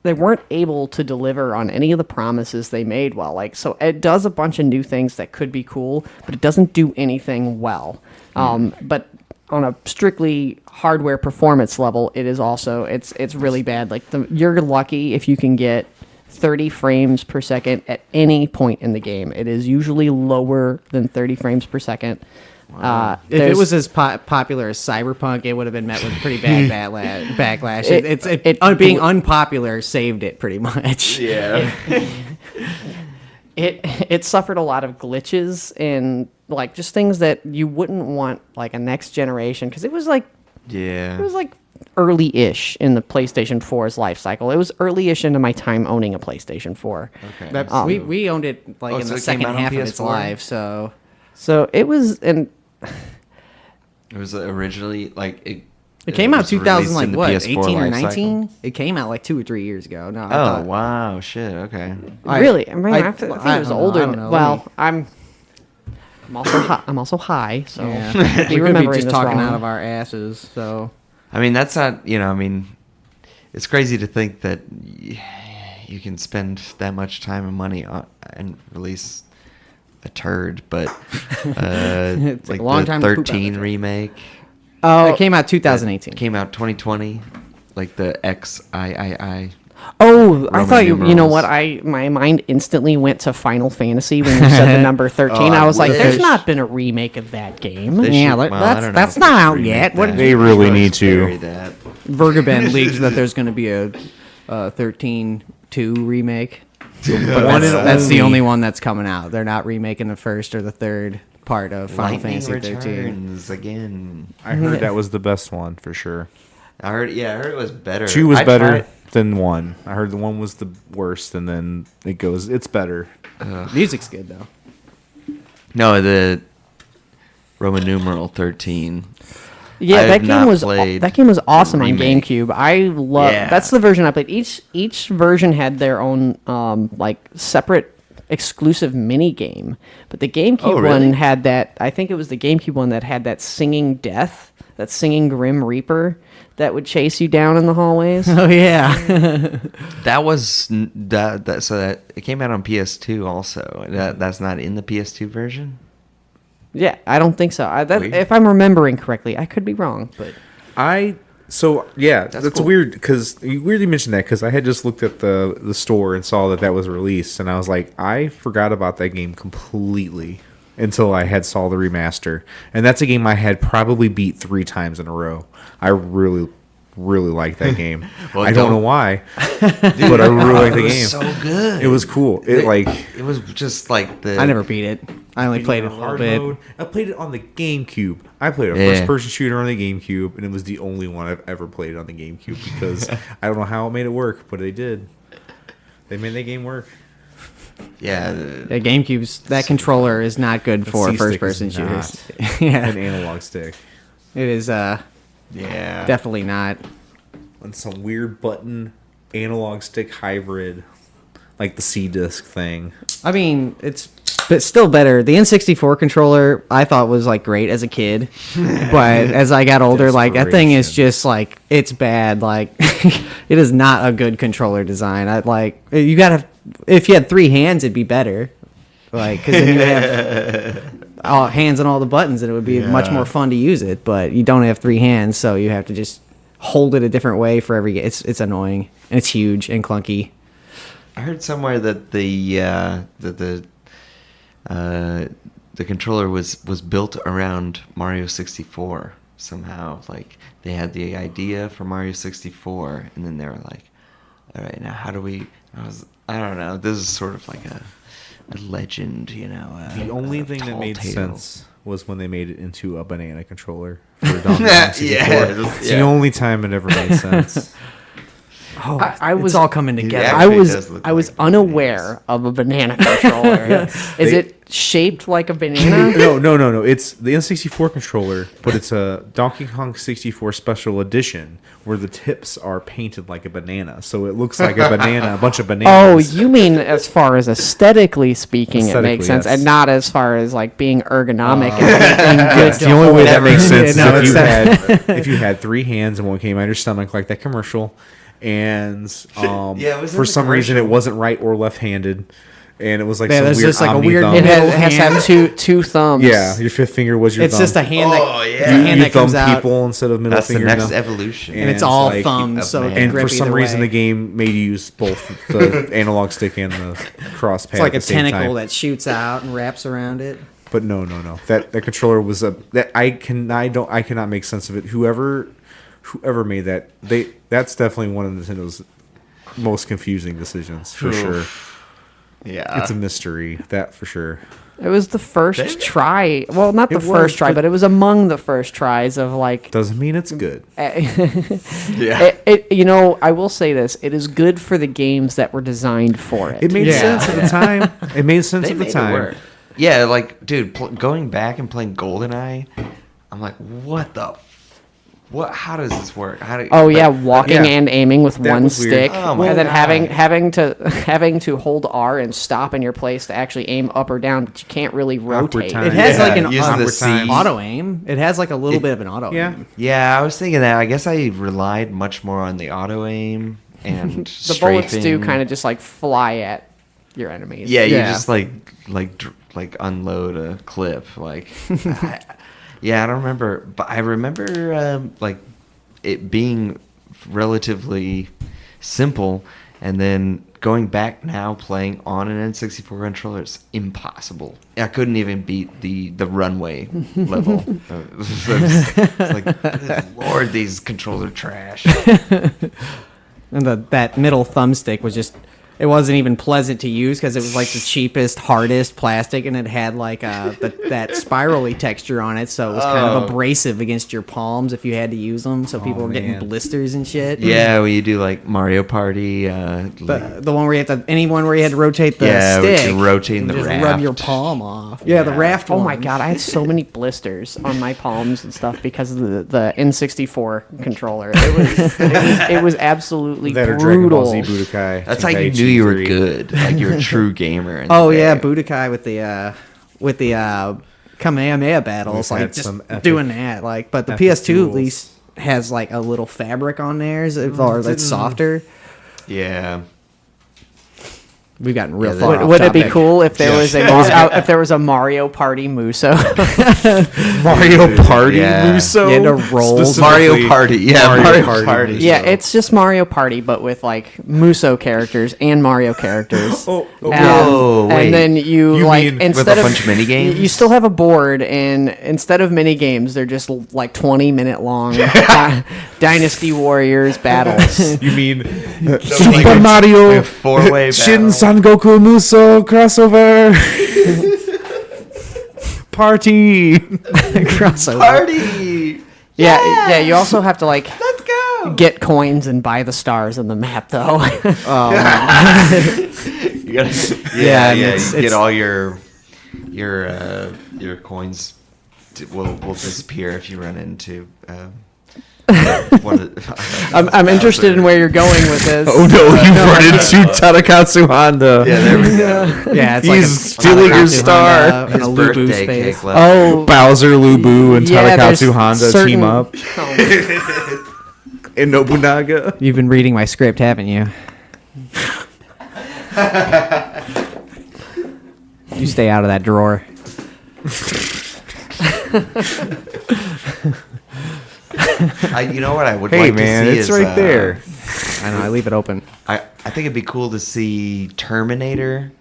they weren't able to deliver on any of the promises they made well. Like, so it does a bunch of new things that could be cool, but it doesn't do anything well. But on a strictly hardware performance level, it is also, it's really bad. Like you're lucky if you can get 30 frames per second at any point in the game. It is usually lower than 30 frames per second. If it was as popular as Cyberpunk, it would have been met with pretty bad backlash. Being unpopular saved it pretty much. Yeah. It suffered a lot of glitches and like just things that you wouldn't want like a next generation, because it was like early-ish in the PlayStation 4's life cycle. It was early-ish into my time owning a PlayStation 4. Okay. We owned it like in so the it came second out on half of its PS4? life, so So it was, and It was originally like It came out was released 2000, in like the what, PS4 18 or life cycle? 19? It came out like 2 or 3 years ago. No, I Oh thought, wow, shit. Okay. Really? I mean, I think it I was don't know, older. I don't know. Well, I'm also high. I'm also high, so Yeah. be we could be remembering just this talking wrong. out of our asses. So I mean, that's not, I mean, it's crazy to think that you can spend that much time and money on and release a turd, but It's like a long the time to poop out 13 the turd. remake it came out 2018. came out 2020, like the XIII. Oh, I Roman thought you know numerals. what? My mind instantly went to Final Fantasy when you said the number 13. Oh, I I was like, there's wish. not been a remake of that game. They Yeah, should- like, well, I that's don't know that's if not they should out remake yet. What that. did They you? really Should need to. bury that. Vergaben leaks that there's going to be a 13-2 remake. But One and that's the only. only one that's coming out. They're not remaking the first or the third part of Final Lightning Fantasy 13. Returns again. I heard that was the best one for sure. I heard it was better. 2 was I better tried- than 1. I heard the 1 was the worst, and then it's better. Music's good though. No, the Roman numeral 13. Yeah, I that have game not was played that game was awesome on remake. GameCube. I love Yeah. that's the version I played. Each version had their own like separate exclusive mini game, but the GameCube Oh, really? one had that. I think it was the GameCube one that had that singing death, that singing Grim Reaper that would chase you down in the hallways. Oh yeah. That was that. So that it came out on PS2 also. That's not in the PS2 version. Yeah, I don't think so. Weird. If I'm remembering correctly, I could be wrong, but That's cool. weird because you weirdly mentioned that because I had just looked at the store and saw that was released, and I was like, I forgot about that game completely until I had saw the remaster, and that's a game I had probably beat 3 times in a row. I really like that game. Well, I don't know why, but I really like the It was game. so good. It was cool. It was just like the. I never beat it. I only played it a little hard bit. mode. I played it on the GameCube. I played a Yeah. first-person shooter on the GameCube, and it was the only one I've ever played on the GameCube because I don't know how it made it work, but they did. They made that game work. Yeah. The GameCube's that controller is not good for C-stick first-person is shooters. not yeah, An analog stick it is Yeah. definitely not. on some weird button analog stick hybrid, like the C-disc thing. I mean, it's but still better. The N64 controller I thought was like great as a kid, but as I got older, like that thing is Desperation. just like it's bad. Like it is not a good controller design. I like you gotta if you had 3 hands, it'd be better. Like because then you have all hands on all the buttons, and it would be much more fun to use it. But you don't have 3 hands, so you have to just hold it a different way for every. It's annoying and it's huge and clunky. I heard somewhere that the controller was built around Mario 64 somehow. Like they had the idea for Mario 64, and then they were like, "All right, now how do we?" I don't know. This is sort of like a legend, you know. The only thing that tall made tale. sense was when they made it into a banana controller for Donkey Kong 64. Yeah, It's yeah. the only time it ever made sense. Oh, I was it's all coming together. Yeah. I Actually was does look I was like unaware of a banana controller. Is They- it shaped like a banana? No. It's the N64 controller, but it's a Donkey Kong 64 special edition where the tips are painted like a banana, so it looks like a banana, a bunch of Oh, bananas. you mean as far as aesthetically speaking, it makes Aesthetically, sense, yes. and not as far as like being ergonomic and anything good. Yes, to the only way hold. that makes sense is No, if it's if you had 3 hands and one came out of your stomach like that commercial, and Yeah, it was in for the some reason it commercial. wasn't right or left-handed, and it was like Yeah, some there's weird just like a omni weird thumb. It middle has to have two thumbs. Yeah, your 5th finger was your It's thumb. just a hand that Oh, yeah. it's a hand you that comes thumb out, people instead of middle That's the finger. next thumb. evolution. and it's and all like- thumbs. So it can And grip for some either reason, way. the game made you use both the analog stick and the cross pad. It's like at a the same tentacle time. that shoots out and wraps around it. But no. That controller was I cannot make sense of it. Whoever made that, that's definitely one of Nintendo's most confusing decisions for sure. Yeah. It's a mystery, that for sure. It was the first try. Well, not the It was, first try, but- but it was among the first tries of like. Doesn't mean it's good. yeah. You know, I will say this: it is good for the games that were designed for it. It made Yeah. sense at the time. It made sense They at the made it time. work. Yeah, like, dude, going back and playing GoldenEye, I'm like, what the What? How does this work? Oh yeah, walking and aiming with That one was weird. stick, Oh, my and then God. having to hold R and stop in your place to actually aim up or down, but you can't really rotate. time. It has Yeah, like an using the time. C. auto aim. It has like a little It- bit of an auto Yeah. aim. Yeah, I was thinking that. I guess I relied much more on the auto aim and The bullets do strafing. kind of just like fly at your enemies. Yeah, you Yeah. just like unload a clip. Like, yeah, I don't remember, but I remember like it being relatively simple, and then going back now playing on an N64 controller, it's impossible. I couldn't even beat the runway level. It's like, good Lord, these controls are trash. And that middle thumbstick was just, it wasn't even pleasant to use because it was like the cheapest, hardest plastic, and it had like that spirally texture on it, so it was kind of abrasive against your palms if you had to use them. So people were getting man. blisters and shit. Yeah, when you do like Mario Party, The one where you have to, anyone where you had to rotate the Yeah, where stick, you're rotating the just raft. rub your palm off. Yeah, the raft. Oh my one. god, I had so many blisters on my palms and stuff because of the N64 controller. It was absolutely That or Dragon Ball brutal. Z Budokai. That's how you Tenkaichi knew you were 3. good. Like you're a true gamer. in Oh the yeah, day. Budokai with the Kamehameha battles, We've like had just some epic- doing that. Like, but the epic PS2 at duels. least has like a little fabric on there, or that's softer. Yeah. We've gotten real Yeah, far. that- off Would it be topic. cool if there was if there was a Mario Party Muso? Mario Party Yeah. Musou. You had to roll. Specifically Mario Party. Yeah, Mario Party. Musou. Yeah, it's just Mario Party, but with like Muso characters and Mario characters. Oh, oh, Whoa, wait. And then you You like mean with instead a of bunch of mini games? you still have a board, and instead of mini games, they're just like 20-minute long Dynasty Warriors battles. You mean Super Mario four-way Shin battle. Son Goku Musou crossover party? crossover. Party. Yeah. You also have to like Let's go. get coins and buy the stars in the map, though. You gotta, Yeah, yeah. it's- You get it's- all your coins will disappear if you run into. I'm interested in where you're going with this. Oh no, you run into Tadakatsu Honda. Yeah, there we go. Yeah, it's He's like stealing your Tadakatsu star. Honda in His a Lubu birthday space. cake left. Oh, Bowser, Lubu, and yeah, there's Tadakatsu Honda certain- team up Oh, in Nobunaga. You've been reading my script, haven't you? You stay out of that drawer. You know what I would Hey like man, to see it's is, right there. I know. I leave it open. I think it'd be cool to see Terminator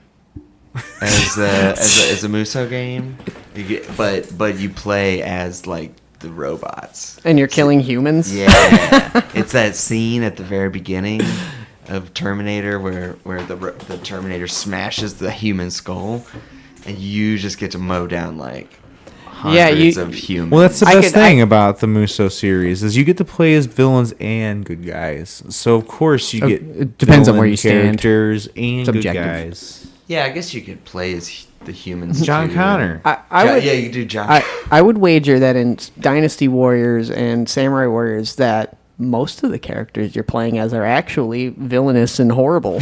as a Musou game, but you play as like the robots. and you're killing humans. Yeah, it's that scene at the very beginning of Terminator where the Terminator smashes the human skull, and you just get to mow down like hundreds of humans. Well, that's the I best could- thing about the Musou series is you get to play as villains and good guys. So of course you get It depends on where villain you stand. characters and good objective. guys. Yeah, I guess you could play as the humans. John too. Connor. I would, Yeah, you do John. I would wager that in Dynasty Warriors and Samurai Warriors that most of the characters you're playing as are actually villainous and horrible.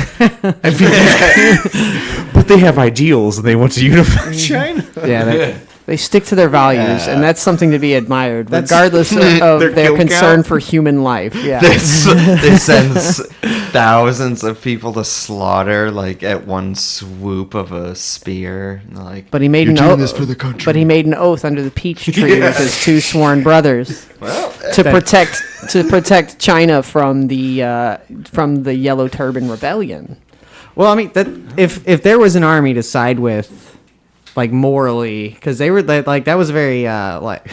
But they have ideals and they want to unify China. Yeah, They stick to their values, and that's something to be admired, regardless of Their their kill concern count? for human life. Yeah. They sends thousands of people to slaughter like at one swoop of a spear. Like, But he made "You're an doing oath. this for the country." But he made an oath under the peach tree with his two sworn brothers well, to protect China from the Yellow Turban Rebellion. Well, I mean, that if there was an army to side with, like morally, because they were like that was a very like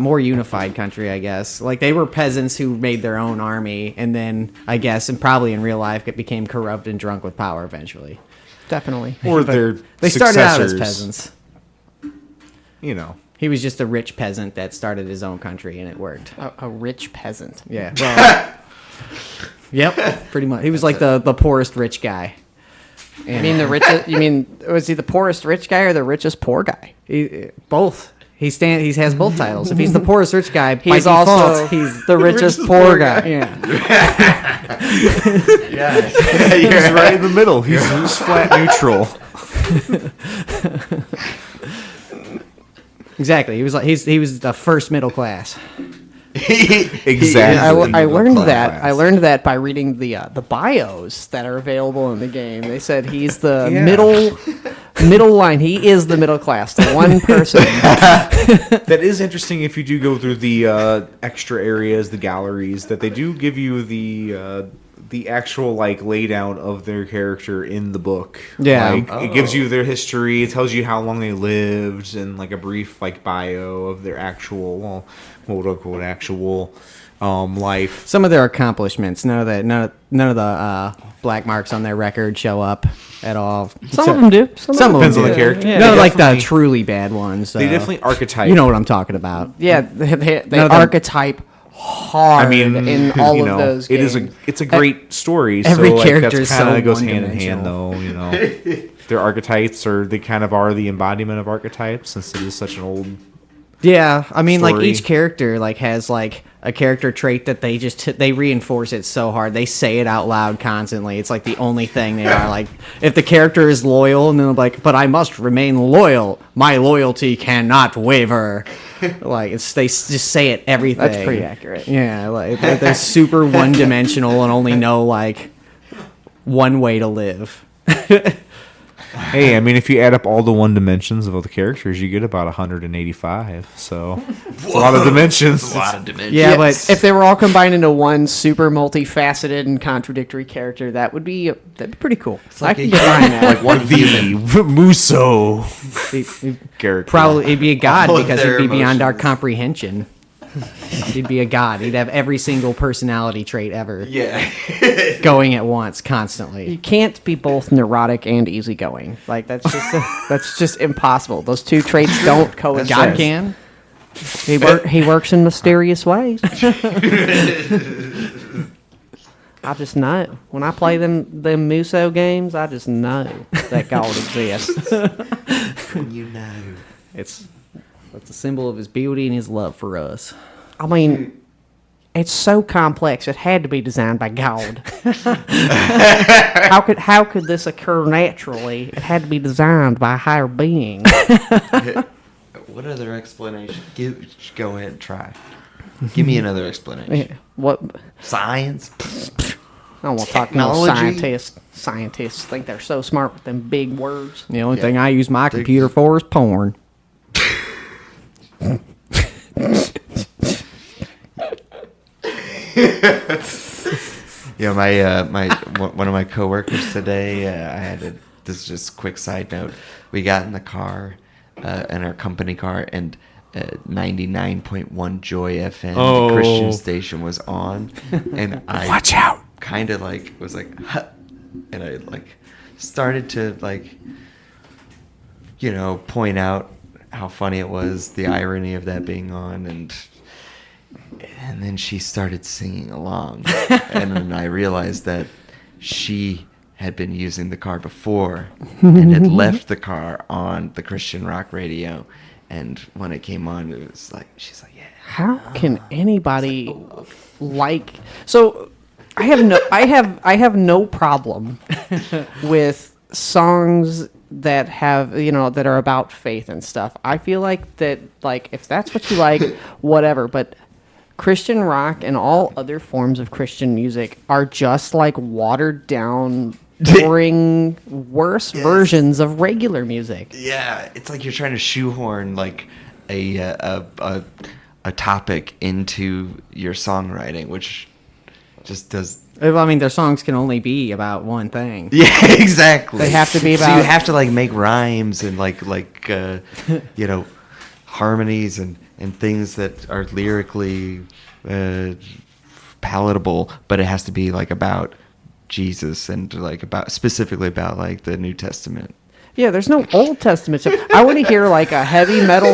more unified country, I guess. Like they were peasants who made their own army, and then I guess, and probably in real life, it became corrupt and drunk with power eventually. Definitely. Or their They started out as successors, peasants. You know. He was just a rich peasant that started his own country, and it worked. A rich peasant. Yeah. Well, yep. Pretty much. He was like the poorest rich guy. I mean, the richest. You mean was he the poorest rich guy or the richest poor guy? Both. He has both titles. If he's the poorest rich guy, He's by also default, he's the richest poor guy. yeah. He's right in the middle. He's flat neutral. Exactly. He was the first middle class. Exactly. I learned that. I learned that by reading the bios that are available in the game. They said he's the middle line. He is the middle class, the one person. That is interesting if you do go through the extra areas, the galleries, that they do give you the actual like laydown of their character in the book. Yeah. Like, it gives you their history, it tells you how long they lived, and like a brief like bio of their actual, well, quote unquote actual life. Some of their accomplishments. None of the black marks on their record show up at all. Some of them do. Some Depends of on them the character. Yeah. No, They like the definitely- truly bad ones. They definitely archetype. You know what I'm talking about. Yeah, they None of them- archetype hard I mean, in all of those games. It's a great story. Every so, like, character that's is kind so of goes hand in hand, one-dimensional. though. Their archetypes they kind of are the embodiment of archetypes, since it is such an old. Yeah, I mean, like Story. each character like has like a character trait that they just they reinforce it so hard. They say it out loud constantly. It's like the only thing they are. Like if the character is loyal, and they're like, "But I must remain loyal. My loyalty cannot waver." Like they just say it everything. That's pretty accurate. Yeah, like they're super one dimensional and only know like one way to live. Hey, I mean, if you add up all the one dimensions of all the characters, you get about 185. So it's a lot of dimensions. It's a lot of dimensions. Yeah, But if they were all combined into one super multifaceted and contradictory character, that'd be pretty cool. I like can a- get behind that. Like one The Musou He'd character. probably he'd be a god All of because their he'd be beyond our emotions. comprehension. He'd be a god. He'd have every single personality trait ever Yeah. going at once, You constantly. can't be both neurotic and easygoing. Like that's just impossible. Those two traits don't coexist. God can. He works in mysterious ways. I just know when I play them Musou games. I just know that God exists. You know. It's a symbol of his beauty and his love for us. I mean, it's so complex. It had to be designed by God. How could this occur naturally? It had to be designed by a higher being. What other explanation? Go ahead and try. Give me another explanation. Yeah, what? Science? I don't want to talk no Technology? scientists. Scientists think they're so smart with them big words. The only thing I use my computer for is porn. Yeah, one of my coworkers today. I had this is just a quick side note. We got in the car, in our company car, and 99.1 Joy FM, the Christian station, was on, and I Watch out. kind of like was like, huh, and I like started to like, point out how funny it was, the irony of that being on, and then she started singing along, and then I realized that she had been using the car before and had left the car on the Christian rock radio, and when it came on, it was like she's like, yeah. How can anybody like? So, I have no problem with songs that have that are about faith and stuff. I feel like that, like, if that's what you like, whatever. But Christian rock and all other forms of Christian music are just like watered down, boring, worse versions of regular music. Yeah, it's like you're trying to shoehorn like a topic into your songwriting, which just does. I mean, their songs can only be about one thing. Yeah, exactly. They have to be So you about- have to like make rhymes and like harmonies and things that are lyrically palatable, but it has to be like about Jesus and like specifically about like the New Testament. Yeah, there's no Old Testament stuff. I want to hear like a heavy metal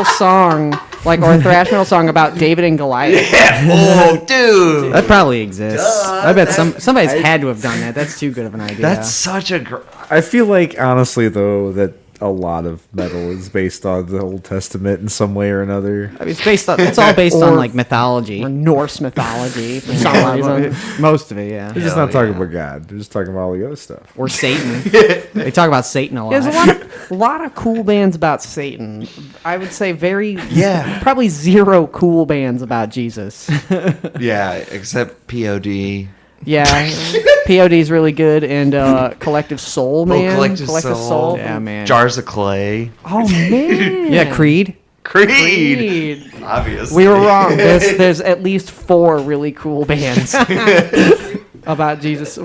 song, like, or a thrash metal song about David and Goliath. Oh, dude, That probably exists. I bet somebody's had to have done that. That's too good of an idea. that's such a. I feel like, honestly, though, that a lot of metal is based on the Old Testament in some way or another. I mean, it's all based on like mythology. Or Norse mythology for some reason. Most of it, yeah. They're just not talking about God. They're just talking about all the other stuff. Or Satan. They talk about Satan a lot. There's a lot of cool bands about Satan. I would say probably zero cool bands about Jesus. Yeah, except POD. Yeah, POD is really good, and Collective Soul, man. Collective Soul. Yeah, man. Jars of Clay. Oh man. Yeah, Creed. Creed. Obviously. We were wrong. There's at least 4 really cool bands about Jesus.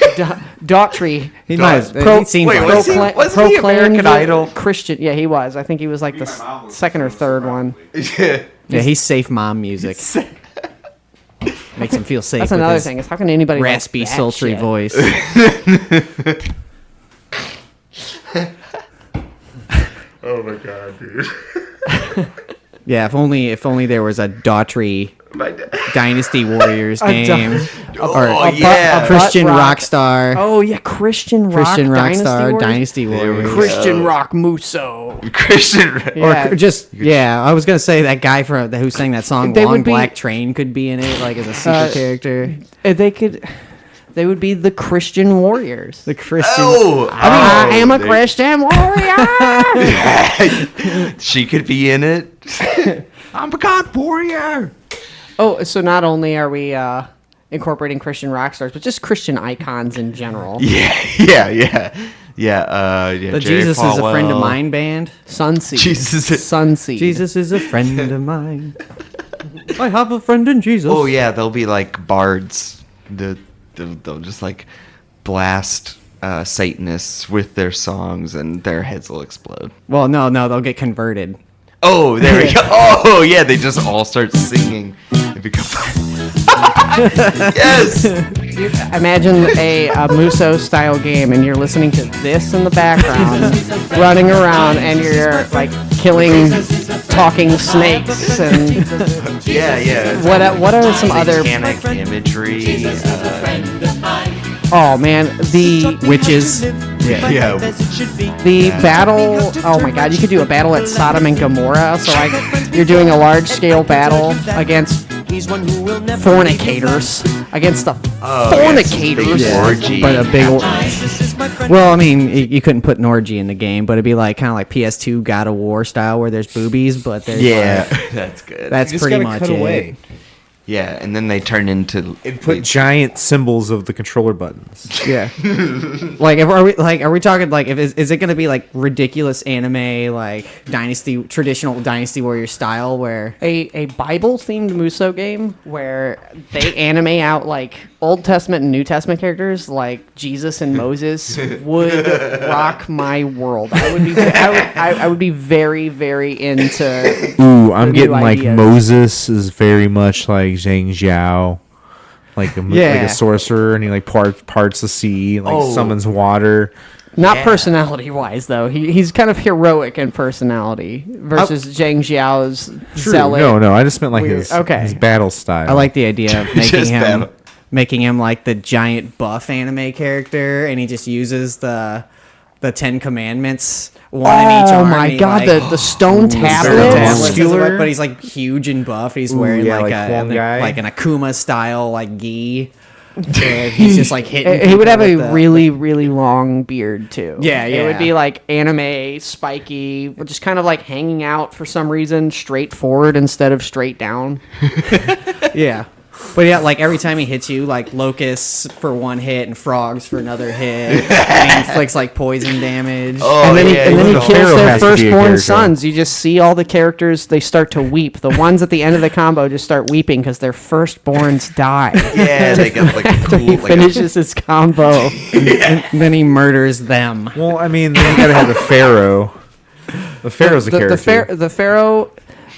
Daughtry. He might. He seems Wait, like wasn't he American Idol? Christian. Yeah, he was. I think he was like the second or third one. yeah, he's safe mom music. Makes him feel safe. That's with another his thing. Is how can anybody raspy, like that sultry shit? voice. Oh my god, dude. Yeah, if only there was a Daughtry Dynasty Warriors game. Yeah. Christian butt rock. Rockstar. Oh yeah, Christian Rockstar Dynasty Dynasty Warriors. Christian Rock Musou. Christian. Yeah. Or I was gonna say that guy who sang that song They "Long would be- Black Train" could be in it, like as a secret character. They would be the Christian Warriors. The Christian. I am a Christian warrior. She could be in it. I'm a God warrior. Oh, so not only are we incorporating Christian rock stars, but just Christian icons in general. Yeah. The Jerry Jesus is a friend of Falwell. mine band. Sunseed. Jesus. Sunseed. Jesus is a friend of mine. I have a friend in Jesus. Oh yeah, they'll be like bards. They'll just like blast Satanists with their songs, and their heads will explode. Well, no, they'll get converted. Oh, there we go. Oh yeah, they just all start singing. They become. Yes. Imagine a Musou style game, and you're listening to this in the background, running around, and you're like killing talking snakes and Yeah. what are some other? Satanic imagery? Oh man, the Witches. Yeah. The battle, oh my god, you could do a battle at Sodom and Gomorrah. So like you're doing a large scale battle against fornicators, against the fornicators. Big orgy. But a big well, I mean, you couldn't put an orgy in the game, but it'd be like kind of like PS2 God of War style where there's boobies, but there's That's good. that's You just pretty gotta much cut it. away. Yeah, and then they turn into And put giant symbols of the controller buttons. Yeah. Are we talking like is it going to be like ridiculous anime like traditional Dynasty Warriors style where A Bible themed Musou game where they anime out like Old Testament and New Testament characters like Jesus and Moses would rock my world. I would be very, very into. Ooh, I'm new getting like ideas. Moses is very much like Zhang Zhao, like a sorcerer, and he like parts the sea, like summons water. Not personality wise though. He's kind of heroic in personality versus Zhang Xiao's zealot. No, I just meant like Weird. his battle style. I like the idea of Just battle. making him like the giant buff anime character and he just uses the 10 Commandments one in each arm. Oh my and he, god, like, the stone Very tablets. muscular, but he's like huge and buff. He's wearing yeah, like like one guy. like an Akuma style like gi. And he's just like hitting. He would people have a with the- really, really long beard too. Yeah, It would yeah. be like anime, spiky, just kind of like hanging out for some reason, straight forward instead of straight down. Yeah. But yeah, like every time he hits you, like locusts for one hit and frogs for another hit, and he inflicts like poison damage. Oh, and then yeah, he the kills Pharaoh their has to be a firstborn character. sons. You just see all the characters, they start to weep. The ones at the end of the combo just start weeping because their firstborns die. Yeah, they got like a After cool he like a, finishes his combo. And then he murders them. Well, I mean, then you gotta have the Pharaoh. The Pharaoh's a character. The Pharaoh.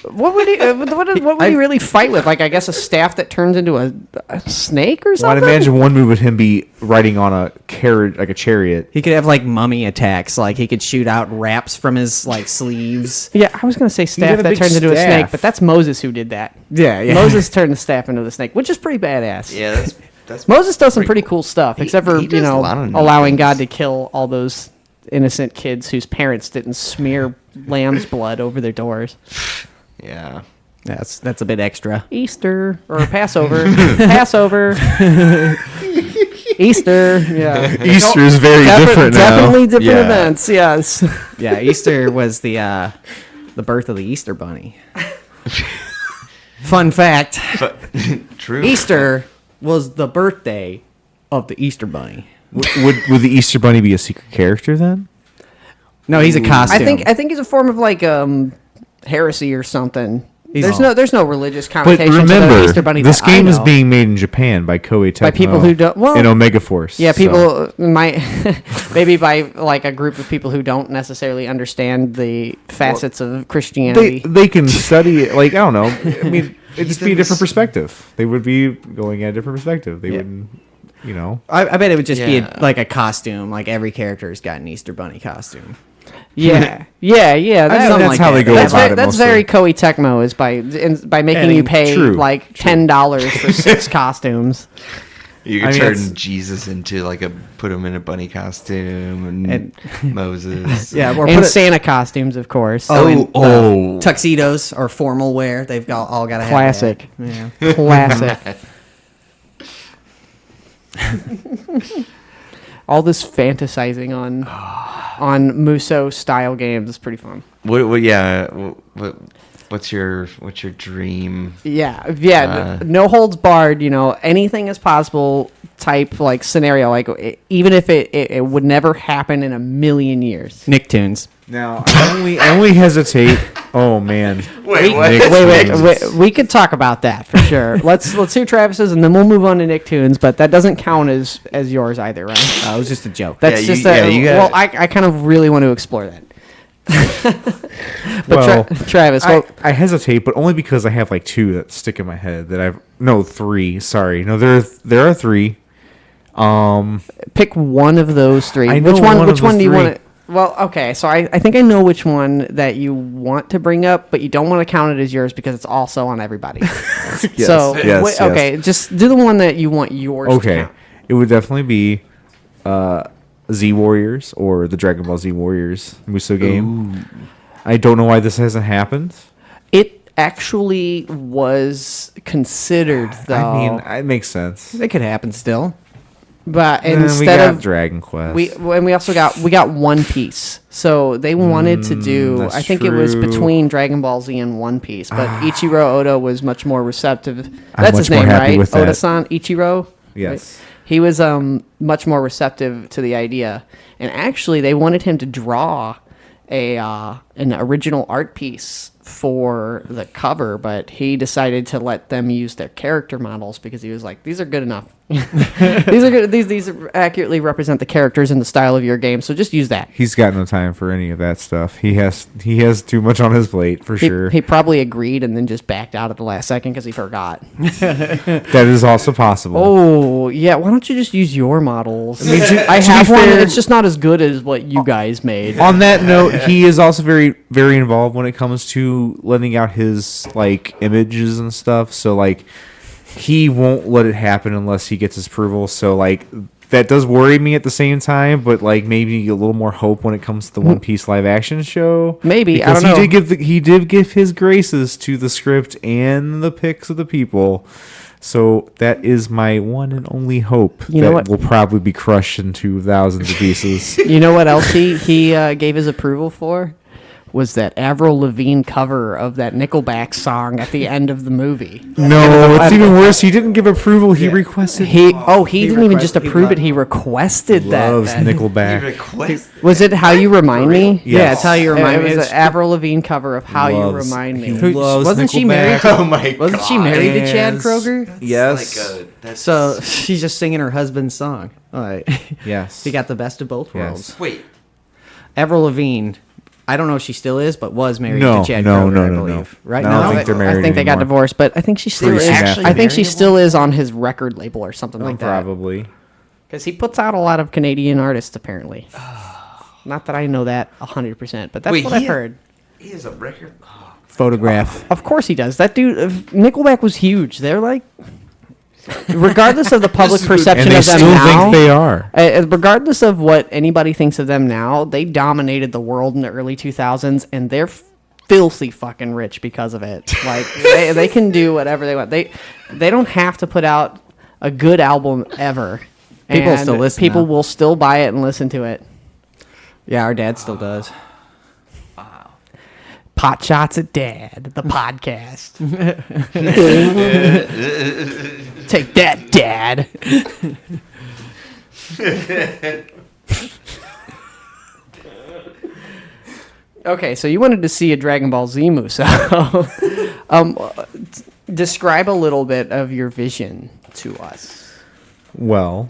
What would he? What would he really fight with? Like, I guess a staff that turns into a snake or Well, I'd something. imagine one move would him be riding on a carriage, like a chariot. He could have like mummy attacks. Like he could shoot out wraps from his like sleeves. Yeah, I was gonna say had staff a that big turns into a snake, staff. but that's Moses who did that. Yeah. Moses turned the staff into the snake, which is pretty badass. yeah, that's Moses does some pretty cool stuff, except for he does a lot of neat allowing things. God to kill all those innocent kids whose parents didn't smear lamb's blood over their doors. Yeah. That's a bit extra. Easter or Passover. Passover. Easter. Yeah. Easter is very different now. Definitely different Yeah. events. Yes. Yeah, Easter was the birth of the Easter Bunny. Fun fact: But true. Easter was the birthday of the Easter Bunny. Would the Easter Bunny be a secret character then? No, he's a costume. I think he's a form of like heresy or something. He's- There's no religious But connotation to the remember, Easter Bunny. this that I game is know. being made in Japan by Koei Tecmo. By people who don't- well, and Omega Force. Yeah, so- people might maybe by like a group of people who don't necessarily understand the facets of Christianity. They can study it. Like, I don't know. I mean, it'd just be a different perspective. They would be going at a different perspective. They wouldn't, you know. I bet it would just be Yeah. like a costume. Like every character's got an Easter Bunny costume. yeah. That's how they go That's, about it. that's mostly. very Koei Tecmo is by making Adding- you pay True. like $10 for 6 costumes. You could I mean, turn it's- Jesus into put him in a bunny costume and Moses. Yeah, or And put it- Santa costumes, of course. Oh. tuxedos or formal wear. They've all got to have Classic. that. Yeah. Classic. All this fantasizing on Musou style games is pretty fun. What's your dream? Yeah. No holds barred. You know, anything is possible type like scenario. Like even if it would never happen in a million years. Nicktoons. Now, I only hesitate. Oh, man. Wait, Wait. We could talk about that for sure. Let's hear Travis's and then we'll move on to Nicktoons. But that doesn't count as yours either, right? Oh, it was just a joke. That's Yeah, just you well, gotta- I kind of really want to explore that. But Well, Travis, I hesitate, but only because I have like 2 that stick in my head that I've... No, 3. Sorry. No, there are 3. pick one of those 3. I know Which one? one Which of one the do you 3. want to? Well, okay. So I think I know which one that you want to bring up, but you don't want to count it as yours because it's also on everybody. So yes, wait, yes. okay, just do the one that you want yours. To Okay. count. It would definitely be Z Warriors or the Dragon Ball Z Warriors Musou game. I don't know why this hasn't happened. It actually was considered though. I mean, it makes sense. It could happen still. but And we instead got of Dragon Quest. we also got One Piece. So they wanted to do. that's I think it was true. between Dragon Ball Z and One Piece, but Ichiro Oda was much more receptive. I'm That's his much more name, happy right? with that. Oda-san, Ichiro. Yes. Right? He was much more receptive to the idea, and actually they wanted him to draw an original art piece for the cover, but he decided to let them use their character models because he was like, these are good enough. These are good. These accurately represent the characters and the style of your game, so just use that. He's got no time for any of that stuff. He has too much on his plate for sure. He probably agreed and then just backed out at the last second because he forgot. That is also possible. Oh, yeah. Why don't you just use your models? I, to have be one. fair- It's just not as good as what you guys made. On that note, he is also very, very involved when it comes to lending out his like images and stuff. So like, he won't let it happen unless he gets his approval. So like, that does worry me at the same time. But like, maybe a little more hope when it comes to the One Piece live action show. Maybe, I because don't know. he did give his graces to the script and the picks of the people. So that is my one and only hope. You know that what? will probably be crushed into thousands of pieces. You know what else he gave his approval for? Was that Avril Lavigne cover of that Nickelback song at the end of the movie. No, it's even worse. He didn't give approval. He requested. He didn't even just requested- he approve it. loved- He requested loves that. Nickelback. Was it How You Remind Me? Yeah, it's How You Remind Me. It was It's an Avril Lavigne cover of How You Loves- Remind Me. he Who- loves wasn't she Nickelback. married to- Oh my god. Wasn't she married to Chad Yes. Kroger? Yes. So she's just singing her husband's song. All right. Yes. He got the best of both worlds. Wait. Avril Lavigne, I don't know if she still is, but was married No, to Chad no, Kroger, no, I no, believe. no. Right No, I now, don't think they're married I think they got anymore. divorced, but I think she still Pretty is. soon Actually, after. I think she married still is on his record label or something like that. Probably. Because he puts out a lot of Canadian artists, apparently. Not that I know that 100%, but that's Wait, what I've he- heard. He has a record. Oh, Photograph. Of course he does. That dude, Nickelback was huge. They're like, regardless of the public perception And they of them still now, think they are. regardless of what anybody thinks of them now, they dominated the world in the early 2000s, and they're filthy fucking rich because of it. Like they can do whatever they want. They don't have to put out a good album ever. People And still listen, People though. will still buy it and listen to it. Yeah, our dad still does. Pot Shots at Dad, the podcast. Take that, Dad. Okay, so you wanted to see a Dragon Ball Z Musou. Describe a little bit of your vision to us. Well,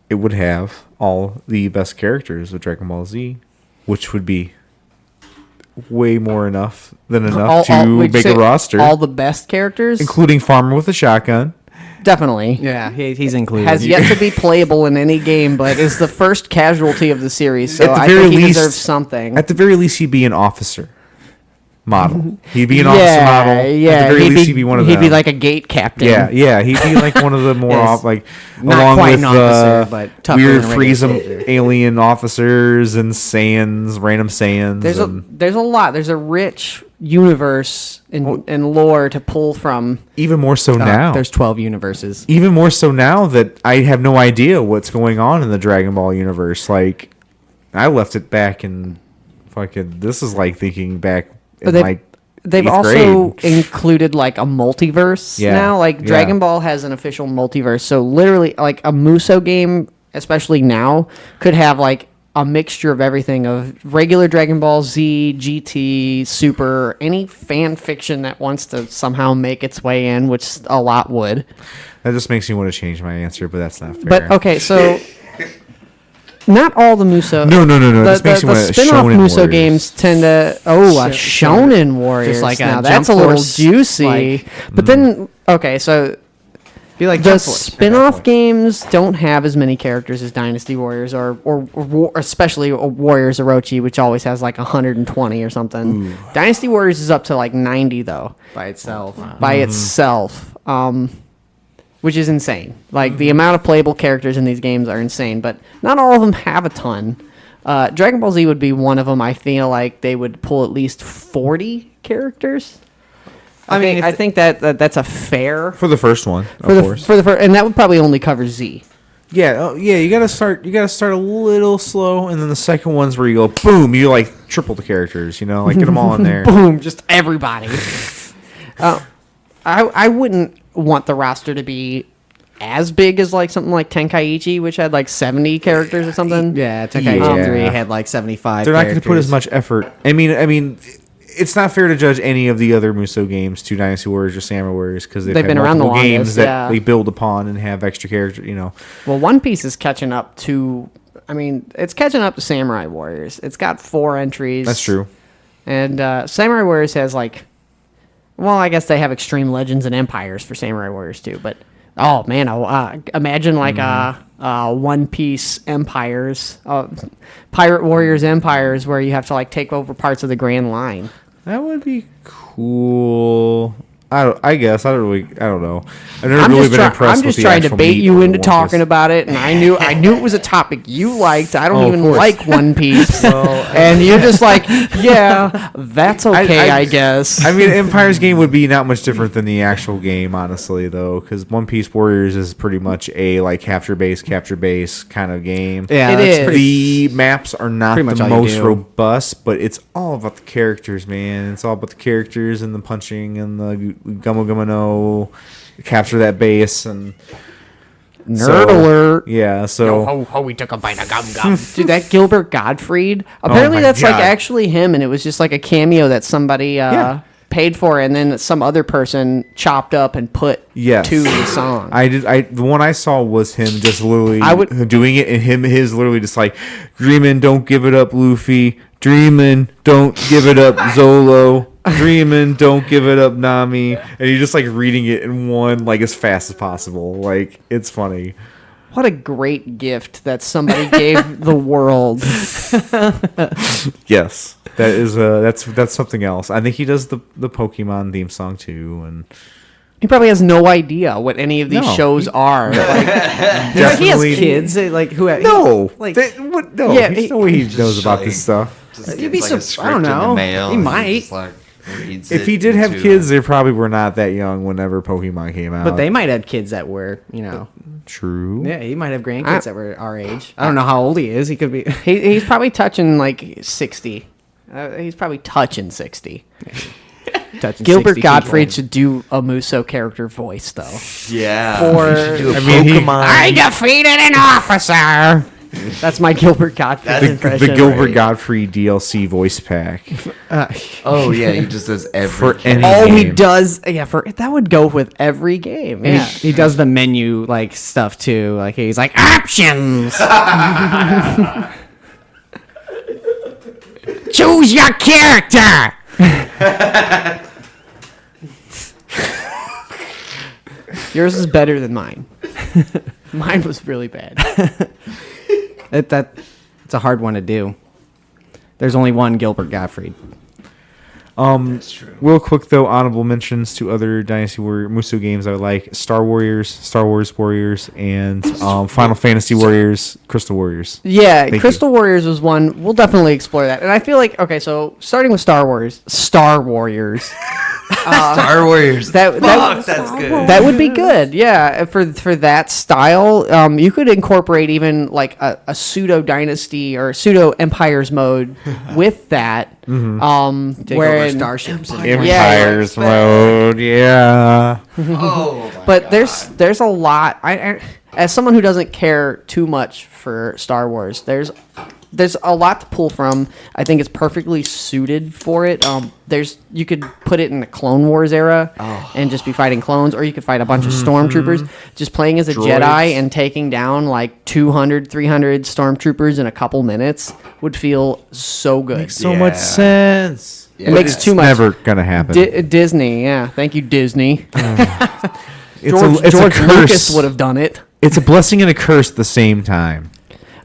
it would have all the best characters of Dragon Ball Z, which would be way more than enough to we'd make say a roster, All the best characters? including Farmer with a shotgun. Definitely. Yeah, he's included. Has yet to be playable in any game, but is the first casualty of the series, so At the I very think he least- deserves something. At the very least, he'd be an officer model. He'd be an officer model. Yeah, At the very least, he'd be one of them. He'd be like a gate captain. Yeah, he'd be like one of the more Yes. off, like Not along quite with an officer, but tougher weird than a regular Frieza soldier. alien officers and Saiyans, random Saiyans. There's a lot. There's a rich universe and lore to pull from. Even more so now. There's 12 universes. Even more so now that I have no idea what's going on in the Dragon Ball universe. Like, I left it back in fucking. This is like thinking back in They've eighth also grade. included like a multiverse Yeah, now. Like yeah. Dragon Ball has an official multiverse. So literally, like a Musou game, especially now, could have like a mixture of everything of regular Dragon Ball Z, GT, Super, any fan fiction that wants to somehow make its way in, which a lot would. That just makes me want to change my answer, but that's not fair. But okay, so not all the Musou. No. The, This makes the, me the want spin-off Shonen Musou Warriors. games tend to a Shonen Warriors. Just like a now Jump that's a little Force, juicy. like- But then okay, so Be like the Jump Force. spin-off games don't have as many characters as Dynasty Warriors or especially Warriors Orochi, which always has like 120 or something. Dynasty Warriors is up to like 90 though by itself. by itself, which is insane. Like the amount of playable characters in these games are insane, but not all of them have a ton. Dragon Ball Z would be one of them. I feel like they would pull at least 40 characters. I think that's a fair for the first one, for of the course. for the first, and that would probably only cover Z. Yeah, you gotta start a little slow, and then the second one's where you go boom, you like triple the characters, like get them all in there. Boom, just everybody. I wouldn't want the roster to be as big as like something like Tenkaichi, which had like 70 characters or something. Yeah, Tenkaichi Yeah. 3 had like 75 They're not going to put as characters. much effort. I mean, it's not fair to judge any of the other Musou games to Dynasty Warriors or Samurai Warriors because they've had been around the multiple games longest, that yeah. they build upon and have extra characters. Well, One Piece is catching up to. I mean, it's catching up to Samurai Warriors. It's got 4 entries. That's true. And Samurai Warriors has like. Well, I guess they have Extreme Legends and Empires for Samurai Warriors too. But oh man, imagine like One Piece Empires, Pirate Warriors Empires, where you have to like take over parts of the Grand Line. That would be cool. I don't know. I've never I'm really just, been impressed I'm with just the trying to actual bait meat you of into One talking Piece. about it, and I knew it was a topic you liked. I don't Oh, of even course. like One Piece, and you're just like, yeah, that's okay, I guess. I mean, Empire's game would be not much different than the actual game, honestly, though, because One Piece Warriors is pretty much a like capture base kind of game. Yeah, It that's is. pretty- The maps are not pretty much the all you most do. robust, but it's all about the characters, man. It's all about the characters and the punching and the Gummo no, capture that base and Nerd alert. Yeah, so Ho ho, we took a bite of gum gum. Dude, that Gilbert Gottfried. Apparently, my that's like God. actually him, and it was just like a cameo that somebody paid for, and then some other person chopped up and put Yes. to the song. the one I saw was him just literally I would- doing it, and his literally just like, Dreamin', don't give it up, Luffy. Dreamin', don't give it up, Zolo. Dreamin', don't give it up, Nami. And you're just like reading it in one, like as fast as possible. Like, it's funny. What a great gift that somebody gave the world. Yes, that is that's something else. I think he does the Pokemon theme song too, and He probably has no idea what any of these No. shows are. Like, He has Definitely- kids like who No, like no. Yeah, There's no way he Just knows about like- this stuff. Just You'd gets, be like, a I script don't in the know. mail He and might. just, like, reads If it he did have into- kids, they probably were not that young whenever Pokemon came out. but they might have kids that were, True. yeah, he might have grandkids I- that were our age. I don't know how old he is. He could be. he's probably touching like 60. He's probably touching 60. touching Gilbert 60 Gottfried people. should do a Musou character voice though. Yeah. For- He should do a I mean, he- Pokemon. defeated an officer. That's my Gilbert Gottfried The- impression. The Gilbert Right. Godfrey DLC voice pack. Oh yeah, he just does every For character. any- Oh, he game. does. Yeah, that would go with every game. And Yeah. he does the menu like stuff too. Like he's like options. Choose your character. Yours is better than mine. Mine was really bad. It's a hard one to do. There's only one Gilbert Gottfried. That's true. Real quick though, honorable mentions to other Dynasty Warrior Musou games I would like: Star Wars Warriors, and Final Fantasy Warriors, Crystal Warriors. Yeah, Thank Crystal Warriors was one. We'll definitely explore that. And I feel like, okay, so starting with Star Warriors. Star Warriors. That's good. That would be good, yeah. For that style, you could incorporate even like a pseudo dynasty or pseudo empires mode with that. Take Where over starships. And Empires mode, yeah. Oh my but there's a lot. I as someone who doesn't care too much for Star Wars, there's a lot to pull from. I think it's perfectly suited for it. You could put it in the Clone Wars era and just be fighting clones, or you could fight a bunch of stormtroopers. Just playing as a Droids. Jedi and taking down like 200, 300 stormtroopers in a couple minutes would feel so good. Makes so Yeah. much sense. Yeah. It makes It's too much. never gonna happen. Disney, yeah. Thank you, Disney. It's George a Lucas curse. would have done it. It's a blessing and a curse at the same time.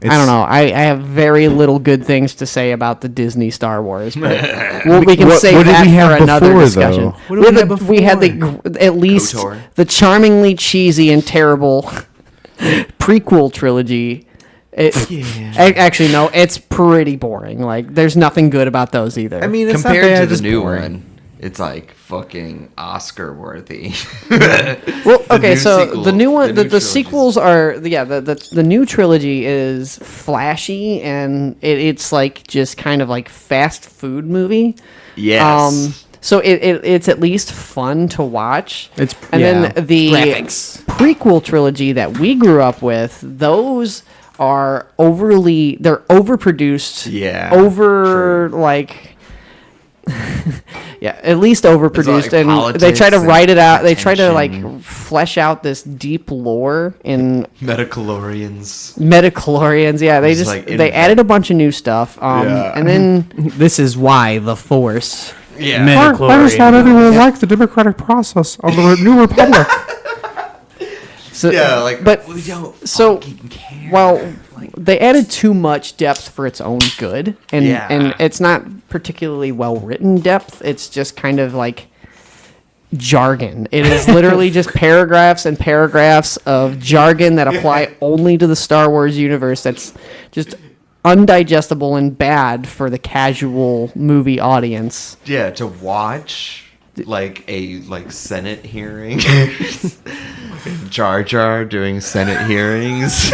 I don't know. I have very little good things to say about the Disney Star Wars, but we can What- save what did that we have for another before, discussion. though? What did we have We had before? at least KOTOR. the charmingly cheesy and terrible prequel trilogy. Actually, no, it's pretty boring. Like, there's nothing good about those either. I mean, it's Compared not bad, to the just new boring. one, it's like fucking Oscar worthy. well, okay, new so sequel- the new one, the the new trilogies. sequels are, the new trilogy is flashy and it's like just kind of like fast food movie. Yes. So it's at least fun to watch. It's And yeah, then the graphics. prequel trilogy that we grew up with, those are overproduced. Yeah, Like yeah, at least overproduced, like and they try to politics write and it out. They try to attention. like flesh out this deep lore in Metachlorians. Metachlorians. Yeah, they Just, just like, they added a bunch of new stuff. Yeah. And then This is why the Force. Yeah. Midichlorian. everyone liked the democratic process of the new republic. so, Yeah, like, but we don't so fucking care. well, they added too much depth for its own good, and Yeah. and it's not particularly well written depth. It's just kind of like jargon. It is literally just paragraphs and paragraphs of jargon that apply only to the Star Wars universe. That's just undigestible and bad for the casual movie audience. Yeah, to watch like a Senate hearing, Jar Jar doing Senate hearings,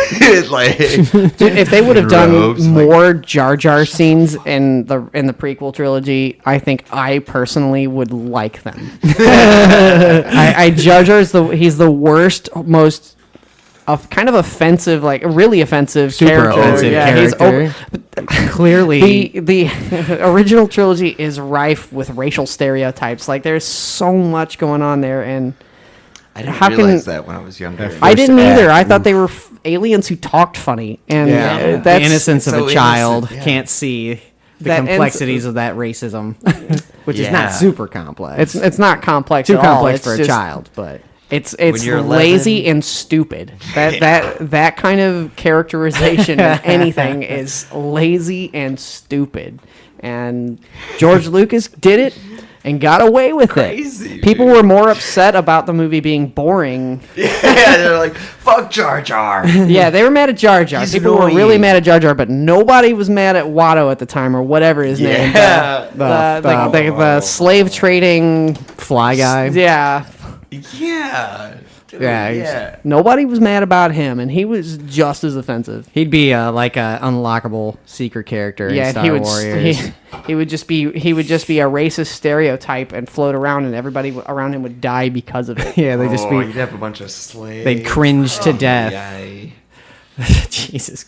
like Dude, if they would have done robes, like- more Jar Jar scenes in the prequel trilogy, I think I personally would like them. Jar Jar's he's the worst, most kind of offensive, like really offensive Super character. offensive He's character. Clearly, the original trilogy is rife with racial stereotypes. Like there's so much going on there, and I didn't How can- realize that when I was younger. I didn't either. act. I thought they were aliens who talked funny, and the that's innocence of so a child innocent, yeah. can't see the That ends- complexities of that racism, which is Yeah. not super complex. It's not complex. too at all. complex It's for a just- child, but It's you're 11. lazy and stupid. That kind of characterization of anything is lazy and stupid. And George Lucas did it and got away with Crazy, it. People dude. were more upset about the movie being boring. Yeah, they're like, fuck Jar Jar. Yeah, they were mad at Jar Jar. He's People were really annoying. mad at Jar Jar, but nobody was mad at Watto at the time, or whatever his name. The slave trading Fly guy. Yeah. Yeah. Dude, Yeah, nobody was mad about him, and he was just as offensive. He'd be like a unlockable secret character in Star Warriors. He would just be a racist stereotype and float around, and everybody around him would die because of it. Yeah, they just You'd be. have a bunch of slaves. They'd cringe to death. Yay. Jesus.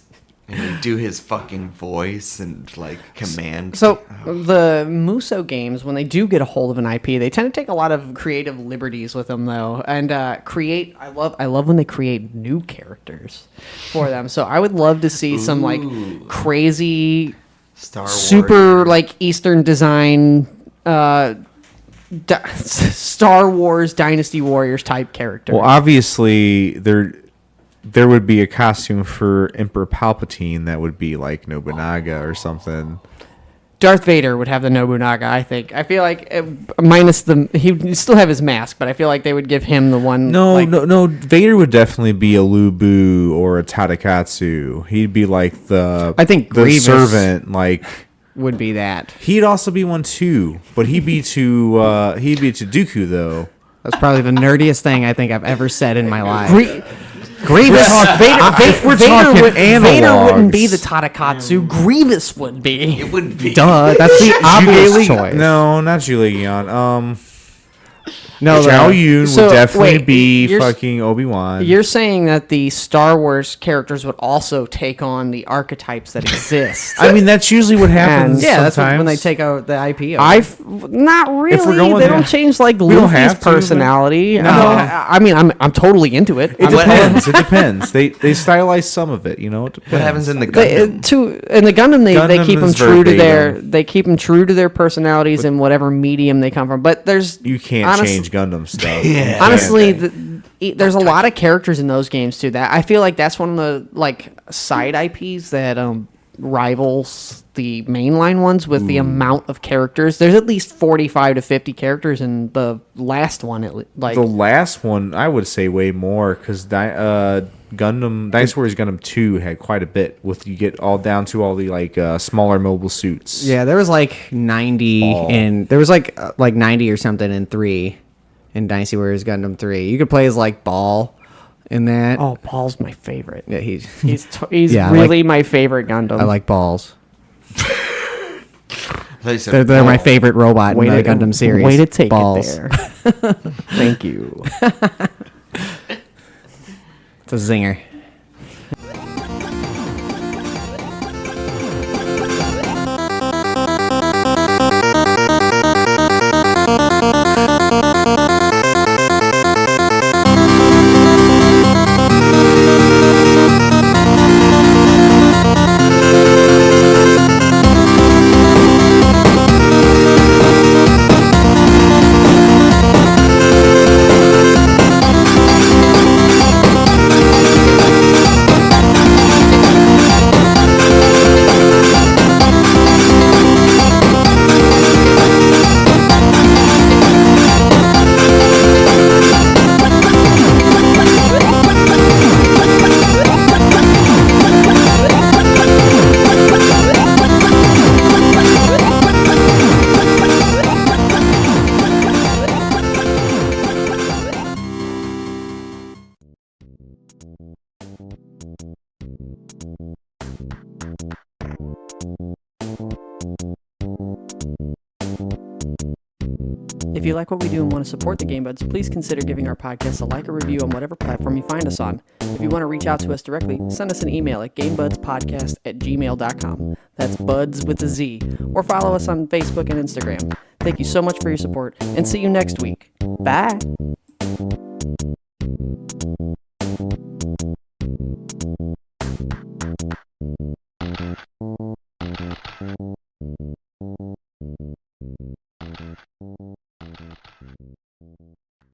And he'd do his fucking voice and like command. So the Musou games, when they do get a hold of an IP, they tend to take a lot of creative liberties with them, though, and create. I love when they create new characters for them. So I would love to see some like crazy, Star super Warriors. like Eastern design, Star Wars Dynasty Warriors type character. Well, obviously there would be a costume for Emperor Palpatine that would be like Nobunaga or something. Darth Vader would have the Nobunaga, I think. I feel like, minus he'd still have his mask, but I feel like they would give him the one. No. Vader would definitely be a Lubu or a Tadakatsu. He'd be like I think the Grievous servant. Like would be that. he'd also be one too, but he'd be to Dooku though. That's probably the nerdiest thing I think I've ever said in my life. Grievous. We're Vader talking Vader wouldn't be analogs. the Tadakatsu. Grievous would be. It would be. Duh, that's the obvious Julie- choice. No, not Julian. No, Zhao Yun So, would definitely wait, be you're- fucking Obi-Wan. You're saying that the Star Wars characters would also take on the archetypes that exist. I mean, that's usually what happens. yeah, that's sometimes. when they take out the IP. Not really. If we're going they there- don't change like We don't Luffy's have to, but- personality. No. I mean, I'm totally into it. It depends. It depends. They stylize some of it. You know. It depends. What happens in the They, Gundam? in the Gundam, they Gundam keep them is true to verbatim. they keep them true to their personalities in whatever medium they come from. But there's You can't honest- change Gundam stuff. Yeah. Honestly, there's a lot of characters in those games too. That I feel like that's one of the like side IPs that rivals the mainline ones with the amount of characters. There's at least 45 to 50 characters in the last one. Like The last one, I would say way more because Dynasty Warriors Gundam 2 had quite a bit. With you get all down to all the like smaller mobile suits. Yeah, there was like 90 Ball. in there was like 90 or something in 3 in Dynasty Warriors Gundam 3. You could play as like Ball in that. oh, Paul's my favorite. Yeah, he's He's Yeah, I really my favorite Gundam. I like Balls. They said, They're my "Oh." favorite robot in the Gundam series. Way to take Balls. it there. Thank you. It's a zinger. If you like what we do and want to support the Game Buds, please consider giving our podcast a like or review on whatever platform you find us on. If you want to reach out to us directly, send us an email at gamebudspodcast@gmail.com. That's buds with a Z. Or follow us on Facebook and Instagram. Thank you so much for your support, and see you next week. Bye!